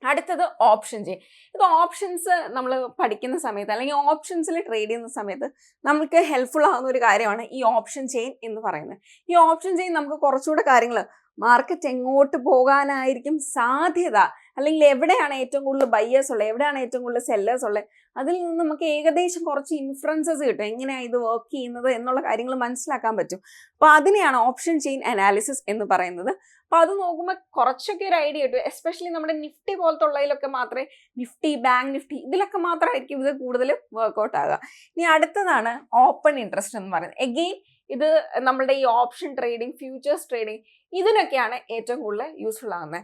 അടുത്തത് ഓപ്ഷൻ ചെയിൻ. ഇത് ഓപ്ഷൻസ് നമ്മൾ പഠിക്കുന്ന സമയത്ത് അല്ലെങ്കിൽ ഓപ്ഷൻസിൽ ട്രേഡ് ചെയ്യുന്ന സമയത്ത് നമുക്ക് ഹെൽപ്ഫുൾ ആകുന്ന ഒരു കാര്യമാണ് ഈ ഓപ്ഷൻ ചെയിൻ എന്ന് പറയുന്നത്. ഈ ഓപ്ഷൻ ചെയിൻ നമുക്ക് കുറച്ചുകൂടെ കാര്യങ്ങൾ, മാർക്കറ്റ് എങ്ങോട്ട് പോകാനായിരിക്കും സാധ്യത, അല്ലെങ്കിൽ എവിടെയാണ് ഏറ്റവും കൂടുതൽ ബയേഴ്സ് ഉള്ളത്, എവിടെയാണ് ഏറ്റവും കൂടുതൽ സെല്ലേഴ്സ് ഉള്ളത്, അതിൽ നിന്ന് നമുക്ക് ഏകദേശം കുറച്ച് ഇൻഫ്ലുവൻസസ് കിട്ടും, എങ്ങനെയാണ് ഇത് വർക്ക് ചെയ്യുന്നത് എന്നുള്ള കാര്യങ്ങൾ മനസ്സിലാക്കാൻ പറ്റും. അപ്പോൾ അതിനെയാണ് ഓപ്ഷൻ ചെയിൻ അനാലിസിസ് എന്ന് പറയുന്നത്. അപ്പോൾ അത് നോക്കുമ്പോൾ കുറച്ചൊക്കെ ഒരു ഐഡിയ കിട്ടും. എസ്പെഷ്യലി നമ്മുടെ നിഫ്റ്റി പോലത്തെ ഉള്ളതിലൊക്കെ മാത്രമേ, നിഫ്റ്റി, ബാങ്ക് നിഫ്റ്റി, ഇതിലൊക്കെ മാത്രമായിരിക്കും ഇത് കൂടുതൽ വർക്ക്ഔട്ട് ആകുക. ഇനി അടുത്തതാണ് ഓപ്പൺ ഇൻട്രസ്റ്റ് എന്ന് പറയുന്നത്. എഗെയിൻ ഇത് നമ്മളുടെ ഈ ഓപ്ഷൻ ട്രേഡിംഗ്, ഫ്യൂച്ചേഴ്സ് ട്രേഡിംഗ്, ഇതിനൊക്കെയാണ് ഏറ്റവും കൂടുതൽ യൂസ്ഫുൾ ആകുന്നത്.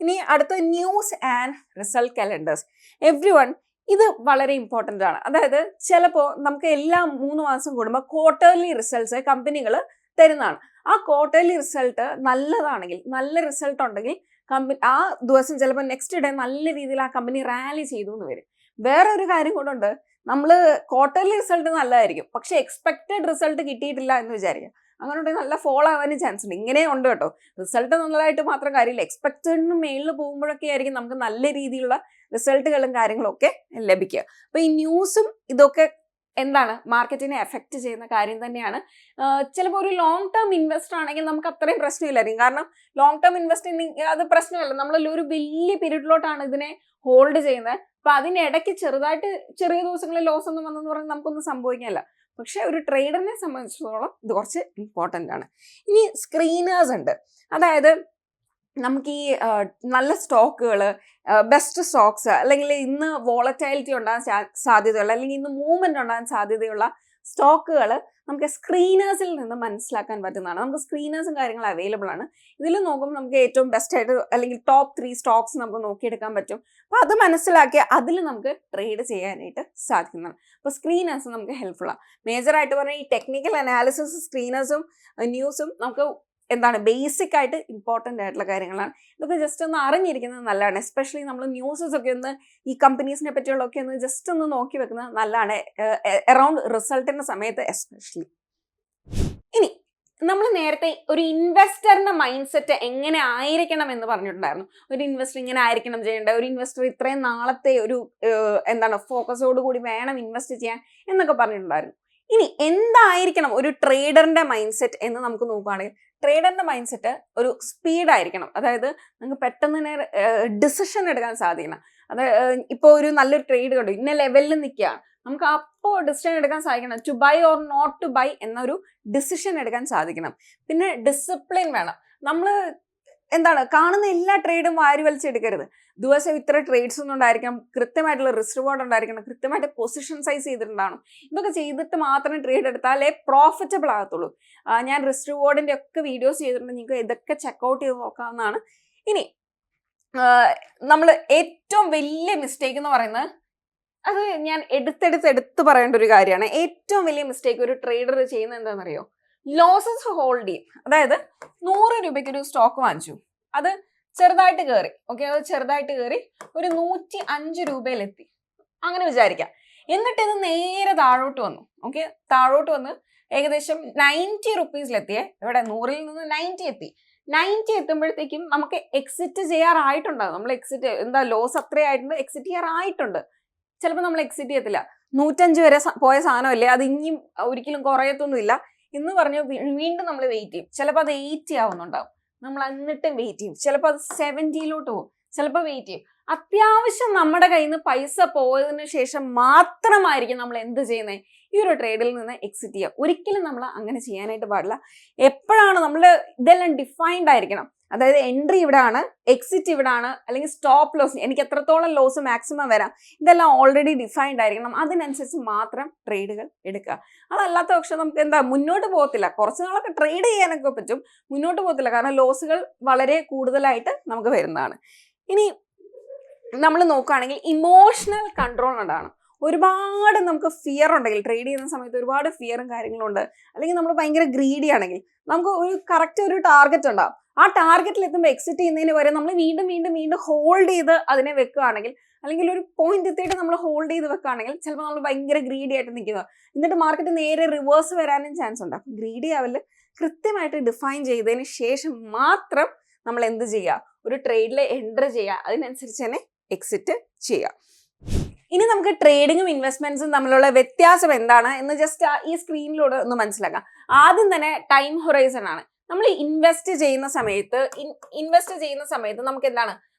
ഇനി അടുത്ത news and result calendars. Every one, ഇത് വളരെ ഇമ്പോർട്ടൻ്റ് ആണ്. അതായത് ചിലപ്പോൾ നമുക്ക് എല്ലാ 3 മാസം കൂടുമ്പോൾ ക്വാർട്ടർലി റിസൾട്ട്സ് കമ്പനികൾ തരുന്നതാണ്. ആ ക്വാർട്ടർലി റിസൾട്ട് നല്ലതാണെങ്കിൽ, നല്ല റിസൾട്ട് ഉണ്ടെങ്കിൽ ആ ദിവസം ചിലപ്പോൾ നെക്സ്റ്റ് ഡേ നല്ല രീതിയിൽ ആ കമ്പനി റാലി ചെയ്തു എന്ന് വരും. വേറെ ഒരു കാര്യം കൂടെ ഉണ്ട്, നമ്മൾ ക്വാർട്ടർലി റിസൾട്ട് നല്ലതായിരിക്കും, പക്ഷെ എക്സ്പെക്റ്റഡ് റിസൾട്ട് കിട്ടിയിട്ടില്ല എന്ന് വിചാരിക്കുക, അങ്ങനെ ഉണ്ടെങ്കിൽ നല്ല ഫോൾ ആവാനും ചാൻസ് ഉണ്ട്. ഇങ്ങനെ ഉണ്ട് കേട്ടോ. റിസൾട്ട് നല്ലതായിട്ട് മാത്രം കാര്യമില്ല, എക്സ്പെക്റ്റഡിന് മേളിൽ പോകുമ്പോഴൊക്കെ ആയിരിക്കും നമുക്ക് നല്ല രീതിയിലുള്ള റിസൾട്ടുകളും കാര്യങ്ങളും ഒക്കെ ലഭിക്കുക. അപ്പോൾ ഈ ന്യൂസും ഇതൊക്കെ എന്താണ് മാർക്കറ്റിനെ എഫക്റ്റ് ചെയ്യുന്ന കാര്യം തന്നെയാണ്. ചിലപ്പോൾ ഒരു ലോങ് ടേം ഇൻവെസ്റ്റർ ആണെങ്കിൽ നമുക്ക് അത്രയും പ്രശ്നമില്ലായിരിക്കും. കാരണം ലോങ് ടേം ഇൻവെസ്റ്റിംഗ് അത് പ്രശ്നമല്ല, നമ്മൾ ഒരു വലിയ പീരീഡിലോട്ടാണ് ഇതിനെ ഹോൾഡ് ചെയ്യുന്നത്. അപ്പൊ അതിനിടയ്ക്ക് ചെറിയ ദിവസങ്ങളിൽ ലോസ് ഒന്നും വന്നെന്ന് പറഞ്ഞാൽ നമുക്കൊന്നും സംഭവിക്കാനില്ല. പക്ഷെ ഒരു ട്രേഡറിനെ സംബന്ധിച്ചിടത്തോളം ഇത് കുറച്ച് ഇമ്പോർട്ടൻ്റ് ആണ്. ഇനി സ്ക്രീനേഴ്സ് ഉണ്ട്. അതായത് നമുക്ക് ഈ നല്ല സ്റ്റോക്കുകൾ, ബെസ്റ്റ് സ്റ്റോക്സ്, അല്ലെങ്കിൽ ഇന്ന് വോളറ്റൈലിറ്റി ഉണ്ടാകാൻ സാധ്യതയുള്ള, അല്ലെങ്കിൽ ഇന്ന് മൂവ്മെന്റ് ഉണ്ടാകാൻ സാധ്യതയുള്ള സ്റ്റോക്കുകൾ നമുക്ക് സ്ക്രീനേഴ്സിൽ നിന്ന് മനസ്സിലാക്കാൻ പറ്റുന്നതാണ്. നമുക്ക് സ്ക്രീനേഴ്സും കാര്യങ്ങളും അവൈലബിൾ ആണ്. ഇതിൽ നോക്കുമ്പോൾ നമുക്ക് ഏറ്റവും ബെസ്റ്റ് ആയിട്ട് അല്ലെങ്കിൽ ടോപ്പ് 3 സ്റ്റോക്സ് നമുക്ക് നോക്കിയെടുക്കാൻ പറ്റും. അപ്പോൾ അത് മനസ്സിലാക്കി അതിൽ നമുക്ക് ട്രേഡ് ചെയ്യാനായിട്ട് സാധിക്കുന്നതാണ്. അപ്പോൾ സ്ക്രീനേഴ്സ് നമുക്ക് ഹെൽപ്ഫുൾ ആണ്. മേജറായിട്ട് പറഞ്ഞാൽ ഈ ടെക്നിക്കൽ അനാലിസിസ്, സ്ക്രീനേഴ്സും ന്യൂസും നമുക്ക് എന്താണ് ബേസിക് ആയിട്ട് ഇമ്പോർട്ടൻ്റ് ആയിട്ടുള്ള കാര്യങ്ങളാണ്. ഇതൊക്കെ ജസ്റ്റ് ഒന്ന് അറിഞ്ഞിരിക്കുന്നത് നല്ലതാണ്. എസ്പെഷ്യലി നമ്മൾ ന്യൂസസ് ഒക്കെ ഒന്ന് ഈ കമ്പനീസിനെ പറ്റിയുള്ളതൊക്കെ ഒന്ന് ജസ്റ്റ് ഒന്ന് നോക്കി വെക്കുന്നത് നല്ലതാണ്, അറൗണ്ട് റിസൾട്ടിന്റെ സമയത്ത് എസ്പെഷ്യലി. ഇനി നമ്മൾ നേരത്തെ ഒരു ഇൻവെസ്റ്ററിന്റെ മൈൻഡ് സെറ്റ് എങ്ങനെ ആയിരിക്കണം എന്ന് പറഞ്ഞിട്ടുണ്ടായിരുന്നു. ഒരു ഇൻവെസ്റ്റർ ഇങ്ങനെ ആയിരിക്കണം ചെയ്യേണ്ടത്, ഒരു ഇൻവെസ്റ്റർ ഇത്രയും നാളത്തെ ഒരു ഫോക്കസോട് കൂടി വേണം ഇൻവെസ്റ്റ് ചെയ്യാൻ എന്നൊക്കെ പറഞ്ഞിട്ടുണ്ടായിരുന്നു. ഇനി എന്തായിരിക്കണം ഒരു ട്രേഡറിന്റെ മൈൻഡ് സെറ്റ് എന്ന് നമുക്ക് നോക്കുകയാണെങ്കിൽ, ട്രേഡറിന്റെ മൈൻഡ് സെറ്റ് ഒരു സ്പീഡായിരിക്കണം. അതായത് നമുക്ക് പെട്ടെന്ന് തന്നെ ഡിസിഷൻ എടുക്കാൻ സാധിക്കണം. അതായത് ഇപ്പോൾ ഒരു നല്ലൊരു ട്രേഡ് കണ്ടു, ഇന്ന ലെവലിൽ നിൽക്കുകയാണ്, നമുക്ക് അപ്പോൾ ഡിസിഷൻ എടുക്കാൻ സാധിക്കണം. To buy or not to buy എന്നൊരു ഡിസിഷൻ എടുക്കാൻ സാധിക്കണം. പിന്നെ ഡിസിപ്ലിൻ വേണം. നമ്മൾ കാണുന്ന എല്ലാ ട്രേഡും വാരി വലിച്ചെടുക്കരുത്. ദിവസം ഇത്ര ട്രേഡ്സ് ഒന്നും ഉണ്ടായിരിക്കണം, കൃത്യമായിട്ടുള്ള റിസ്ക് റിവാർഡ് ഉണ്ടായിരിക്കണം, കൃത്യമായിട്ട് പൊസിഷൻ സൈസ് ചെയ്തിട്ടുണ്ടാവണം. ഇതൊക്കെ ചെയ്തിട്ട് മാത്രം ട്രേഡ് എടുത്താലേ പ്രോഫിറ്റബിൾ ആകത്തുള്ളൂ. ഞാൻ റിസ്ക് റിവാർഡിന്റെ ഒക്കെ വീഡിയോസ് ചെയ്തിട്ടുണ്ട്, നിങ്ങൾക്ക് ഇതൊക്കെ ചെക്കൗട്ട് ചെയ്ത് നോക്കാവുന്നതാണ്. ഇനി നമ്മൾ ഏറ്റവും വലിയ മിസ്റ്റേക്ക് എന്ന് പറയുന്നത്, അത് ഞാൻ എടുത്ത് പറയേണ്ട ഒരു കാര്യമാണ്. ഏറ്റവും വലിയ മിസ്റ്റേക്ക് ഒരു ട്രേഡർ ചെയ്യുന്നത് എന്താണെന്നറിയോ? ലോസസ് ഹോൾഡ് ചെയ്യും. അതായത് 100 രൂപയ്ക്ക് ഒരു സ്റ്റോക്ക് വാങ്ങിച്ചു, അത് ചെറുതായിട്ട് കയറി, ഓക്കെ, അത് ചെറുതായിട്ട് കയറി ഒരു 105 രൂപയിലെത്തി, അങ്ങനെ വിചാരിക്കാം. എന്നിട്ട് ഇത് നേരെ താഴോട്ട് വന്നു, ഓക്കെ, താഴോട്ട് വന്ന് ഏകദേശം 90 റുപ്പീസിലെത്തിയേ. ഇവിടെ 100-ൽ നിന്ന് 90 എത്തി. 90 എത്തുമ്പോഴത്തേക്കും നമുക്ക് എക്സിറ്റ് ചെയ്യാറായിട്ടുണ്ടാകും. നമ്മൾ ലോസ് അത്രയായിട്ടുണ്ട്, എക്സിറ്റ് ചെയ്യാറായിട്ടുണ്ട്. ചിലപ്പോൾ നമ്മൾ എക്സിറ്റ് ചെയ്യത്തില്ല. 105 വരെ പോയ സാധനമല്ലേ, അത് ഇനിയും ഒരിക്കലും കുറയത്തൊന്നുമില്ല എന്ന് പറഞ്ഞ് വീണ്ടും നമ്മൾ വെയിറ്റ് ചെയ്യും. ചിലപ്പോൾ അത് 80 ആവുന്നുണ്ടാവും, നമ്മൾ എന്നിട്ടും വെയിറ്റ് ചെയ്യും. ചിലപ്പോൾ അത് 70-ലോട്ട് പോകും, ചിലപ്പോൾ വെയിറ്റ് ചെയ്യും. അത്യാവശ്യം നമ്മുടെ കയ്യിൽ നിന്ന് പൈസ പോയതിനു ശേഷം മാത്രമായിരിക്കും നമ്മൾ എന്ത് ചെയ്യുന്നത്, ഈ ഒരു ട്രേഡിൽ നിന്ന് എക്സിറ്റ് ചെയ്യുക. ഒരിക്കലും നമ്മൾ അങ്ങനെ ചെയ്യാനായിട്ട് പാടില്ല. എപ്പോഴാണ് നമ്മൾ ഇതെല്ലാം ഡിഫൈൻഡ് ആയിരിക്കണം. അതായത് എൻട്രി ഇവിടെയാണ്, എക്സിറ്റ് ഇവിടെയാണ്, അല്ലെങ്കിൽ സ്റ്റോപ്പ് ലോസ്, എനിക്ക് എത്രത്തോളം ലോസ് മാക്സിമം വരാം, ഇതെല്ലാം ഓൾറെഡി ഡിഫൈൻഡ് ആയിരിക്കണം. അതിനനുസരിച്ച് മാത്രം ട്രേഡുകൾ എടുക്കുക. അതല്ലാത്ത പക്ഷം നമുക്ക് മുന്നോട്ട് പോകത്തില്ല. കുറച്ച് നാളൊക്കെ ട്രേഡ് ചെയ്യാനൊക്കെ പറ്റും, മുന്നോട്ട് പോകത്തില്ല. കാരണം ലോസുകൾ വളരെ കൂടുതലായിട്ട് നമുക്ക് വരുന്നതാണ്. ഇനി നമ്മൾ നോക്കുകയാണെങ്കിൽ ഇമോഷണൽ കൺട്രോൾ ഉണ്ടാണ്. ഒരുപാട് നമുക്ക് ഫിയർ ഉണ്ടെങ്കിൽ, ട്രേഡ് ചെയ്യുന്ന സമയത്ത് ഒരുപാട് ഫിയറും കാര്യങ്ങളും ഉണ്ട്, അല്ലെങ്കിൽ നമ്മൾ ഭയങ്കര ഗ്രീഡി ആണെങ്കിൽ നമുക്ക് ഒരു കറക്റ്റ് ഒരു ടാർഗറ്റ് ഉണ്ടാവും. ആ ടാർഗറ്റിൽ എത്തുമ്പോൾ എക്സിറ്റ് ചെയ്യുന്നതിന് വരെ നമ്മൾ വീണ്ടും ഹോൾഡ് ചെയ്ത് അതിനെ വെക്കുകയാണെങ്കിൽ, അല്ലെങ്കിൽ ഒരു പോയിന്റ് എത്തിയിട്ട് നമ്മൾ ഹോൾഡ് ചെയ്ത് വെക്കുകയാണെങ്കിൽ ചിലപ്പോൾ നമ്മൾ ഭയങ്കര ഗ്രീഡി ആയിട്ട് നിൽക്കുക. എന്നിട്ട് മാർക്കറ്റ് നേരെ റിവേഴ്സ് വരാനും ചാൻസ് ഉണ്ട്. അപ്പം ഗ്രീഡി ആവല് കൃത്യമായിട്ട് ഡിഫൈൻ ചെയ്തതിന് ശേഷം മാത്രം നമ്മൾ എന്ത് ചെയ്യുക, ഒരു ട്രേഡിൽ എൻ്റർ ചെയ്യുക, അതിനനുസരിച്ച് തന്നെ എക്സിറ്റ് ചെയ്യുക. ഇനി നമുക്ക് ട്രേഡിങ്ങും ഇൻവെസ്റ്റ്മെന്റ്സും തമ്മിലുള്ള വ്യത്യാസം എന്താണ് എന്ന് ജസ്റ്റ് ഈ സ്ക്രീനിലൂടെ ഒന്ന് മനസ്സിലാക്കാം. ആദ്യം തന്നെ ടൈം ഹൊറൈസൺ ആണ്. നമ്മൾ ഇൻവെസ്റ്റ് ചെയ്യുന്ന സമയത്ത് നമുക്ക്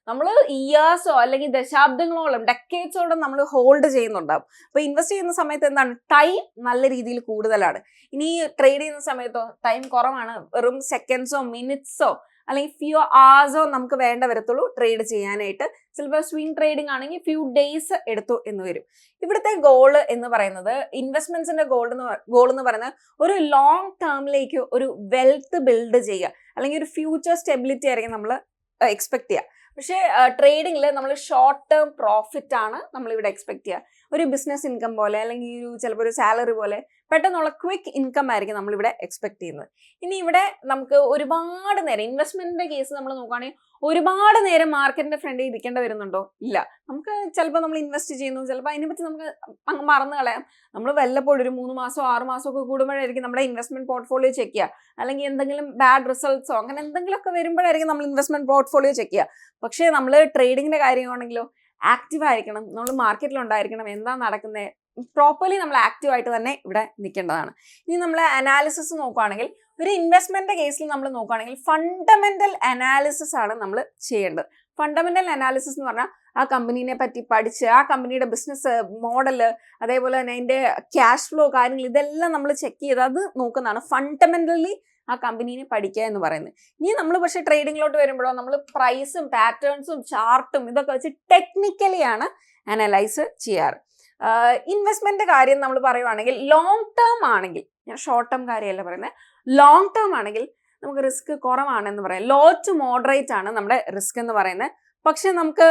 നമ്മൾ ഇയേഴ്സോ അല്ലെങ്കിൽ ദശാബ്ദങ്ങളോളം ഡെക്കേഡ്സോളം നമ്മൾ ഹോൾഡ് ചെയ്യുന്നുണ്ടാവും. അപ്പോൾ ഇൻവെസ്റ്റ് ചെയ്യുന്ന സമയത്ത് എന്താണ്, ടൈം നല്ല രീതിയിൽ കൂടുതലാണ്. ഇനി ട്രേഡ് ചെയ്യുന്ന സമയത്തോ ടൈം കുറവാണ്, വെറും സെക്കൻഡ്സോ മിനിറ്റ്സോ അല്ലെങ്കിൽ ഫ്യൂ ആവേഴ്സോ നമുക്ക് വേണ്ട വരത്തുള്ളൂ ട്രേഡ് ചെയ്യാനായിട്ട്. ചിലപ്പോൾ സ്വിംഗ് ട്രേഡിംഗ് ആണെങ്കിൽ ഫ്യൂ ഡേയ്സ് എടുത്തു എന്ന് വരും. ഇവിടുത്തെ ഗോള് എന്ന് പറയുന്നത്, ഇൻവെസ്റ്റ്മെന്റ്സിന്റെ ഗോൾ എന്ന് പറയുന്നത് ഒരു ലോങ് ടേമിലേക്ക് ഒരു വെൽത്ത് ബിൽഡ് ചെയ്യുക, അല്ലെങ്കിൽ ഒരു ഫ്യൂച്ചർ സ്റ്റെബിലിറ്റി ആയിരിക്കും നമ്മൾ എക്സ്പെക്ട് ചെയ്യുക. പക്ഷേ ട്രേഡിങ്ങിൽ നമ്മൾ ഷോർട്ട് ടേം പ്രോഫിറ്റ് ആണ് നമ്മളിവിടെ എക്സ്പെക്ട് ചെയ്യുക. ഒരു ബിസിനസ് ഇൻകം പോലെ അല്ലെങ്കിൽ ചിലപ്പോൾ ഒരു സാലറി പോലെ പെട്ടെന്നുള്ള ക്വിക്ക് ഇൻകം ആയിരിക്കും നമ്മളിവിടെ എക്സ്പെക്ട് ചെയ്യുന്നത്. ഇനി ഇവിടെ നമുക്ക് ഒരുപാട് നേരം, ഇൻവെസ്റ്റ്മെന്റിന്റെ കേസ് നമ്മൾ നോക്കുകയാണെങ്കിൽ ഒരുപാട് നേരം മാർക്കറ്റിന്റെ ഫ്രണ്ടിൽ ഇരിക്കേണ്ടി വരുന്നുണ്ടോ? ഇല്ല. നമുക്ക് ചിലപ്പോൾ നമ്മൾ ഇൻവെസ്റ്റ് ചെയ്യുന്നു, ചിലപ്പോൾ അതിനെപ്പറ്റി നമുക്ക് അങ്ങ് മറന്നു കളയാം. നമ്മൾ വല്ലപ്പോഴും ഒരു 3 മാസമോ 6 മാസമോ ഒക്കെ കൂടുമ്പോഴായിരിക്കും നമ്മുടെ ഇൻവെസ്റ്റ്മെന്റ് പോർട്ട്ഫോളിയോ ചെക്ക് ചെയ്യുക. അല്ലെങ്കിൽ എന്തെങ്കിലും ബാഡ് റിസൾട്ട്സോ അങ്ങനെ എന്തെങ്കിലുമൊക്കെ വരുമ്പോഴായിരിക്കും നമ്മൾ ഇൻവെസ്റ്റ്മെന്റ് പോർട്ട്ഫോളിയോ ചെക്ക് ചെയ്യുക. പക്ഷേ നമ്മൾ ട്രേഡിങ്ങിന്റെ കാര്യമാണെങ്കിലോ ആക്റ്റീവ് ആയിരിക്കണം, നമ്മൾ മാർക്കറ്റിൽ ഉണ്ടായിരിക്കണം, എന്താ നടക്കുന്നത് പ്രോപ്പർലി നമ്മൾ ആക്റ്റീവ് ആയിട്ട് തന്നെ ഇവിടെ നിൽക്കേണ്ടതാണ്. ഇനി നമ്മൾ അനാലിസിസ് നോക്കുകയാണെങ്കിൽ, ഒരു ഇൻവെസ്റ്റ്മെന്റ് കേസിൽ നമ്മൾ നോക്കുകയാണെങ്കിൽ ഫണ്ടമെന്റൽ അനാലിസിസ് ആണ് നമ്മൾ ചെയ്യേണ്ടത്. ഫണ്ടമെന്റൽ അനാലിസിസ് എന്ന് പറഞ്ഞാൽ ആ കമ്പനീനെ പറ്റി പഠിച്ച്, ആ കമ്പനിയുടെ ബിസിനസ് മോഡല്, അതേപോലെ തന്നെ അതിന്റെ ക്യാഷ് ഫ്ലോ കാര്യങ്ങൾ ഇതെല്ലാം നമ്മൾ ചെക്ക് ചെയ്ത് അത് നോക്കുന്നതാണ് ഫണ്ടമെന്റലി ആ കമ്പനീനെ പഠിക്കുക എന്ന് പറയുന്നത്. ഇനി നമ്മൾ പക്ഷേ ട്രേഡിങ്ങിലോട്ട് വരുമ്പോഴോ നമ്മൾ പ്രൈസും പാറ്റേൺസും ചാർട്ടും ഇതൊക്കെ വെച്ച് ടെക്നിക്കലിയാണ് അനലൈസ് ചെയ്യാറ്. ഇൻവെസ്റ്റ്മെന്റ് കാര്യം നമ്മൾ പറയുവാണെങ്കിൽ ലോങ് ടേം ആണെങ്കിൽ, ഞാൻ ഷോർട്ട് ടേം കാര്യമല്ല പറയുന്നത്, ലോങ് ടേം ആണെങ്കിൽ നമുക്ക് റിസ്ക് കുറവാണെന്ന് പറയാം. ലോ ടു മോഡറേറ്റ് ആണ് നമ്മുടെ റിസ്ക് എന്ന് പറയുന്നത്. പക്ഷെ നമുക്ക്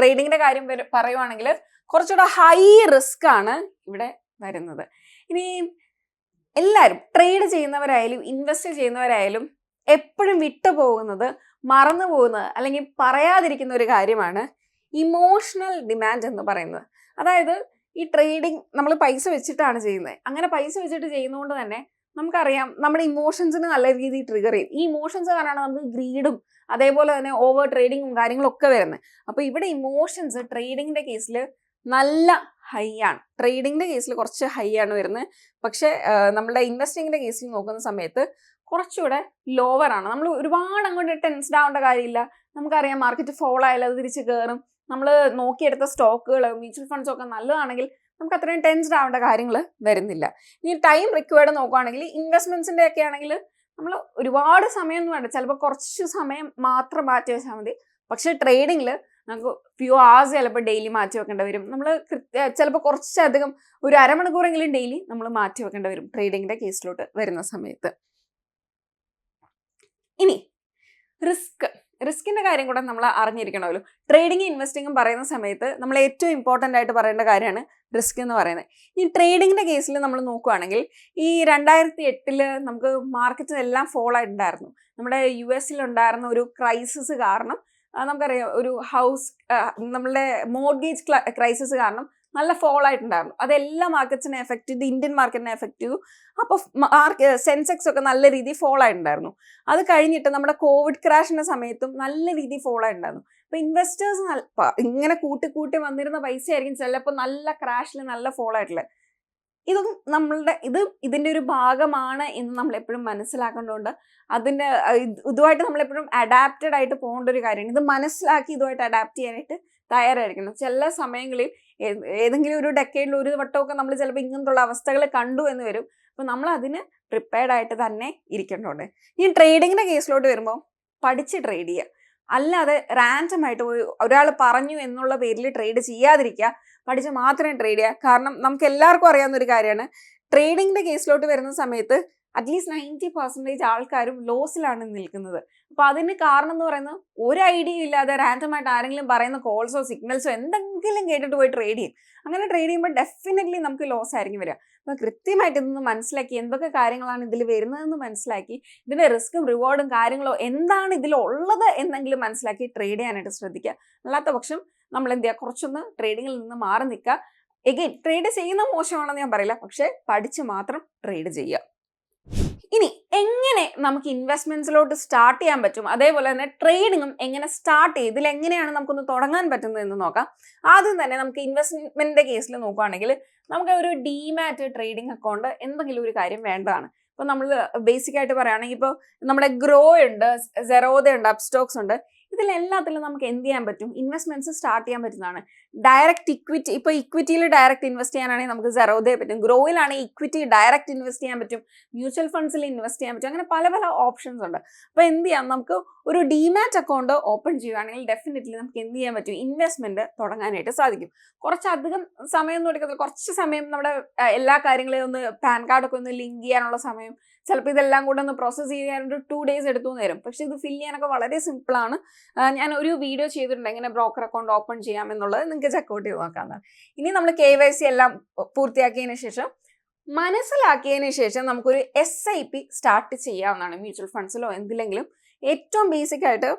ട്രേഡിങ്ങിന്റെ കാര്യം പറയുവാണെങ്കിൽ കുറച്ചുകൂടെ ഹൈ റിസ്ക് ആണ് ഇവിടെ വരുന്നത്. ഇനി എല്ലാവരും ട്രേഡ് ചെയ്യുന്നവരായാലും ഇൻവെസ്റ്റ് ചെയ്യുന്നവരായാലും എപ്പോഴും വിട്ടുപോകുന്നത്, മറന്നു പോകുന്നത് അല്ലെങ്കിൽ പറയാതിരിക്കുന്ന ഒരു കാര്യമാണ് ഇമോഷണൽ ഡിമാൻഡ് എന്ന് പറയുന്നത്. അതായത് ഈ ട്രേഡിങ് നമ്മൾ പൈസ വെച്ചിട്ടാണ് ചെയ്യുന്നത്. അങ്ങനെ പൈസ വെച്ചിട്ട് ചെയ്യുന്നതുകൊണ്ട് തന്നെ നമുക്കറിയാം നമ്മുടെ ഇമോഷൻസിന് നല്ല രീതിയിൽ ട്രിഗർ ചെയ്യും. ഈ ഇമോഷൻസ് കാരണമാണ് നമുക്ക് ഗ്രീഡും അതേപോലെ തന്നെ ഓവർ ട്രേഡിങ്ങും കാര്യങ്ങളും ഒക്കെ വരുന്നത്. അപ്പോൾ ഇവിടെ ഇമോഷൻസ് ട്രേഡിങ്ങിന്റെ കേസിൽ നല്ല ഹൈ ആണ്. ട്രേഡിങ്ങിന്റെ കേസിൽ കുറച്ച് ഹൈ ആണ് വരുന്നത്. പക്ഷെ നമ്മുടെ ഇൻവെസ്റ്റിങ്ങിന്റെ കേസിൽ നോക്കുന്ന സമയത്ത് കുറച്ചുകൂടെ ലോവർ ആണ്. നമ്മൾ ഒരുപാട് അങ്ങോട്ട് ടെൻസ്ഡ് ആവേണ്ട കാര്യമില്ല. നമുക്കറിയാം മാർക്കറ്റ് ഫോൾ ആയാലും അത് തിരിച്ച് കയറും. നമ്മൾ നോക്കിയെടുത്ത സ്റ്റോക്കുകൾ മ്യൂച്വൽ ഫണ്ട്സും ഒക്കെ നല്ലതാണെങ്കിൽ നമുക്ക് അത്രയും ടെൻസ്ഡ് ആവേണ്ട കാര്യങ്ങൾ വരുന്നില്ല. ഇനി ടൈം റിക്വയർഡ് നോക്കുകയാണെങ്കിൽ ഇൻവെസ്റ്റ്മെന്റ്സിന്റെ ഒക്കെ ആണെങ്കിൽ നമ്മൾ ഒരുപാട് സമയമൊന്നും വേണ്ട, ചിലപ്പോൾ കുറച്ച് സമയം മാത്രം മാറ്റി വെച്ചാൽ മതി. പക്ഷെ ട്രേഡിങ്ങിൽ നമുക്ക് ഫ്യൂ ആവേഴ്സ് ചിലപ്പോൾ ഡെയിലി മാറ്റി വെക്കേണ്ടി വരും. നമ്മൾ ചിലപ്പോൾ കുറച്ചധികം ഒരു അരമണിക്കൂറെങ്കിലും ഡെയിലി നമ്മൾ മാറ്റി വെക്കേണ്ടി വരും ട്രേഡിങ്ങിന്റെ കേസിലോട്ട് വരുന്ന സമയത്ത്. ഇനി റിസ്കിന്റെ കാര്യം കൂടെ നമ്മൾ അറിഞ്ഞിരിക്കണമല്ലോ. ട്രേഡിങ്ങും ഇൻവെസ്റ്റിങ്ങും പറയുന്ന സമയത്ത് നമ്മൾ ഏറ്റവും ഇമ്പോർട്ടൻ്റ് ആയിട്ട് പറയേണ്ട കാര്യമാണ് റിസ്ക് എന്ന് പറയുന്നത്. ഈ ട്രേഡിങ്ങിന്റെ കേസിൽ നമ്മൾ നോക്കുകയാണെങ്കിൽ ഈ 2008 നമുക്ക് മാർക്കറ്റ് എല്ലാം ഫോൾ ആയിട്ടുണ്ടായിരുന്നു. നമ്മുടെ US ഉണ്ടായിരുന്ന ഒരു ക്രൈസിസ് കാരണം, നമുക്കറിയാം ഒരു നമ്മളുടെ മോർഗേജ് ക്രൈസിസ് കാരണം നല്ല ഫോൾ ആയിട്ടുണ്ടായിരുന്നു. അതെല്ലാ മാർക്കറ്റ്സിനെ എഫക്ട് ചെയ്തു, ഇന്ത്യൻ മാർക്കറ്റിനെ എഫക്ട് ചെയ്തു. അപ്പോൾ സെൻസെക്സ് ഒക്കെ നല്ല രീതിയിൽ ഫോൾ ആയിട്ടുണ്ടായിരുന്നു. അത് കഴിഞ്ഞിട്ട് നമ്മുടെ കോവിഡ് ക്രാഷിന്റെ സമയത്തും നല്ല രീതിയിൽ ഫോൾ ആയിട്ടുണ്ടായിരുന്നു. അപ്പോൾ ഇൻവെസ്റ്റേഴ്സ് ഇങ്ങനെ കൂട്ടി വന്നിരുന്ന പൈസ ആയിരിക്കും ചിലപ്പോൾ നല്ല ക്രാഷിൽ നല്ല ഫോൾ ആയിട്ടുള്ളത്. ഇതിന്റെ ഒരു ഭാഗമാണ് എന്ന് നമ്മൾ എപ്പോഴും മനസ്സിലാക്കേണ്ടതുകൊണ്ട് ഇതുമായിട്ട് നമ്മളെപ്പോഴും അഡാപ്റ്റഡ് ആയിട്ട് പോകേണ്ട ഒരു കാര്യമാണ്. ഇത് മനസ്സിലാക്കി ഇതുമായിട്ട് അഡാപ്റ്റ് ചെയ്യാനായിട്ട് തയ്യാറായിരിക്കണം. ചില സമയങ്ങളിൽ ഏതെങ്കിലും ഒരു ഡെക്കേഡിൽ ഒരു വട്ടമൊക്കെ നമ്മൾ ചിലപ്പോൾ ഇങ്ങനത്തുള്ള അവസ്ഥകൾ കണ്ടു എന്ന് വരും. അപ്പോൾ നമ്മൾ അതിന് പ്രിപ്പയർഡ് ആയിട്ട് തന്നെ ഇരിക്കേണ്ടതുണ്ട്. ഈ ട്രേഡിങ്ങിന്റെ കേസിലോട്ട് വരുമ്പോൾ പഠിച്ച് ട്രേഡ് ചെയ്യുക, അല്ലാതെ റാൻഡമായിട്ട് ഒരാൾ പറഞ്ഞു എന്നുള്ള പേരിൽ ട്രേഡ് ചെയ്യാതിരിക്കുക. പഠിച്ച് മാത്രമേ ട്രേഡ് ചെയ്യുക. കാരണം നമുക്ക് എല്ലാവർക്കും അറിയാവുന്ന ഒരു കാര്യമാണ്, ട്രേഡിങ്ങിന്റെ കേസിലോട്ട് വരുന്ന സമയത്ത് അറ്റ്ലീസ്റ്റ് 90% ആൾക്കാരും ലോസിലാണ് നിൽക്കുന്നത്. അപ്പോൾ അതിന് കാരണം എന്ന് പറയുന്നത് ഒരു ഐഡിയ ഇല്ലാതെ റാൻഡമായിട്ട് ആരെങ്കിലും പറയുന്ന കോൾസോ സിഗ്നൽസോ എന്തെങ്കിലും കേട്ടിട്ട് പോയി ട്രേഡ് ചെയ്യും. അങ്ങനെ ട്രേഡ് ചെയ്യുമ്പോൾ ഡെഫിനറ്റ്ലി നമുക്ക് ലോസ് ആയിരിക്കും വരിക. അപ്പോൾ കൃത്യമായിട്ട് ഇതൊന്ന് മനസ്സിലാക്കി എന്തൊക്കെ കാര്യങ്ങളാണ് ഇതിൽ വരുന്നതെന്ന് മനസ്സിലാക്കി ഇതിന്റെ റിസ്ക്കും റിവാർഡും കാര്യങ്ങളോ എന്താണ് ഇതിലുള്ളത് എന്നെങ്കിലും മനസ്സിലാക്കി ട്രേഡ് ചെയ്യാനായിട്ട് ശ്രദ്ധിക്കുക. അല്ലാത്ത പക്ഷം നമ്മൾ എന്ത് ചെയ്യുക, കുറച്ചൊന്ന് ട്രേഡിങ്ങിൽ നിന്ന് മാറി നിൽക്കുക. എഗെയിൻ ട്രേഡ് ചെയ്യുന്ന മോശമാണെന്ന് ഞാൻ പറയില്ല, പക്ഷെ പഠിച്ച് മാത്രം ട്രേഡ് ചെയ്യുക. ഇനി എങ്ങനെ നമുക്ക് ഇൻവെസ്റ്റ്മെന്റ്സിലോട്ട് സ്റ്റാർട്ട് ചെയ്യാൻ പറ്റും, അതേപോലെ തന്നെ ട്രേഡിങ്ങും എങ്ങനെ സ്റ്റാർട്ട് ചെയ്ത് ഇതിലെങ്ങനെയാണ് നമുക്കൊന്ന് തുടങ്ങാൻ പറ്റുന്നത് എന്ന് നോക്കാം. ആദ്യം തന്നെ നമുക്ക് ഇൻവെസ്റ്റ്മെന്റിന്റെ കേസിൽ നോക്കുകയാണെങ്കിൽ നമുക്ക് ഒരു ഡിമാറ്റ് ട്രേഡിംഗ് അക്കൗണ്ട് എന്തെങ്കിലും ഒരു കാര്യം വേണ്ടതാണ്. ഇപ്പോൾ നമ്മൾ ബേസിക് ആയിട്ട് പറയുകയാണെങ്കിൽ ഇപ്പോൾ നമ്മുടെ ഗ്രോ ഉണ്ട്, സെറോദ ഉണ്ട്, അപ്സ്റ്റോക്സ് ഉണ്ട്. ഇതിലെല്ലാത്തിലും നമുക്ക് എന്ത് ചെയ്യാൻ പറ്റും? ഇൻവെസ്റ്റ്മെന്റ്സ് സ്റ്റാർട്ട് ചെയ്യാൻ പറ്റുന്നതാണ്. ഡയറക്റ്റ് ഇക്വിറ്റി, ഇപ്പോൾ ഇക്വിറ്റിയിൽ ഡയറക്റ്റ് ഇൻവെസ്റ്റ് ചെയ്യാനാണെങ്കിൽ നമുക്ക് സെറോദയെ പറ്റും. ഗ്രോയിലാണെങ്കിൽ ഇക്വിറ്റി ഡയറക്റ്റ് ഇൻവെസ്റ്റ് ചെയ്യാൻ പറ്റും. മ്യൂച്വൽ ഫണ്ട്സിൽ ഇൻവെസ്റ്റ് ചെയ്യാൻ പറ്റും. അങ്ങനെ പല പല ഓപ്ഷൻസ് ഉണ്ട്. അപ്പോൾ എന്ത് ചെയ്യാം, നമുക്ക് ഒരു ഡിമാറ്റ് അക്കൗണ്ട് ഓപ്പൺ ചെയ്യുകയാണെങ്കിൽ ഡെഫിനറ്റ്ലി നമുക്ക് എന്ത് ചെയ്യാൻ പറ്റും? ഇൻവെസ്റ്റ്മെന്റ് തുടങ്ങാനായിട്ട് സാധിക്കും. കുറച്ചധികം സമയമൊന്നും എടുക്കത്തില്ല. കുറച്ച് സമയം നമ്മുടെ എല്ലാ കാര്യങ്ങളെയും ഒന്ന് പാൻ കാർഡൊക്കെ ഒന്ന് ലിങ്ക് ചെയ്യാനുള്ള സമയം, ചിലപ്പോൾ ഇതെല്ലാം കൂടെ ഒന്ന് പ്രോസസ്സ് ചെയ്യാൻ ഒരു 2 days എടുത്തു തരും. പക്ഷെ ഇത് ഫില്ല് ചെയ്യാനൊക്കെ വളരെ സിമ്പിളാണ്. ഞാൻ ഒരു വീഡിയോ ചെയ്തിട്ടുണ്ട് എങ്ങനെ ബ്രോക്കർ അക്കൗണ്ട് ഓപ്പൺ ചെയ്യാമെന്നുള്ളത്, നിങ്ങൾക്ക് ചെക്കൗട്ട് ചെയ്ത് നോക്കാവുന്നതാണ്. ഇനി നമ്മൾ KYC എല്ലാം പൂർത്തിയാക്കിയതിന് ശേഷം, മനസ്സിലാക്കിയതിന് ശേഷം നമുക്കൊരു SIP സ്റ്റാർട്ട് ചെയ്യാവുന്നതാണ്. മ്യൂച്വൽ ഫണ്ട്സിലോ എന്തിലെങ്കിലും ഏറ്റവും ബേസിക് ആയിട്ട്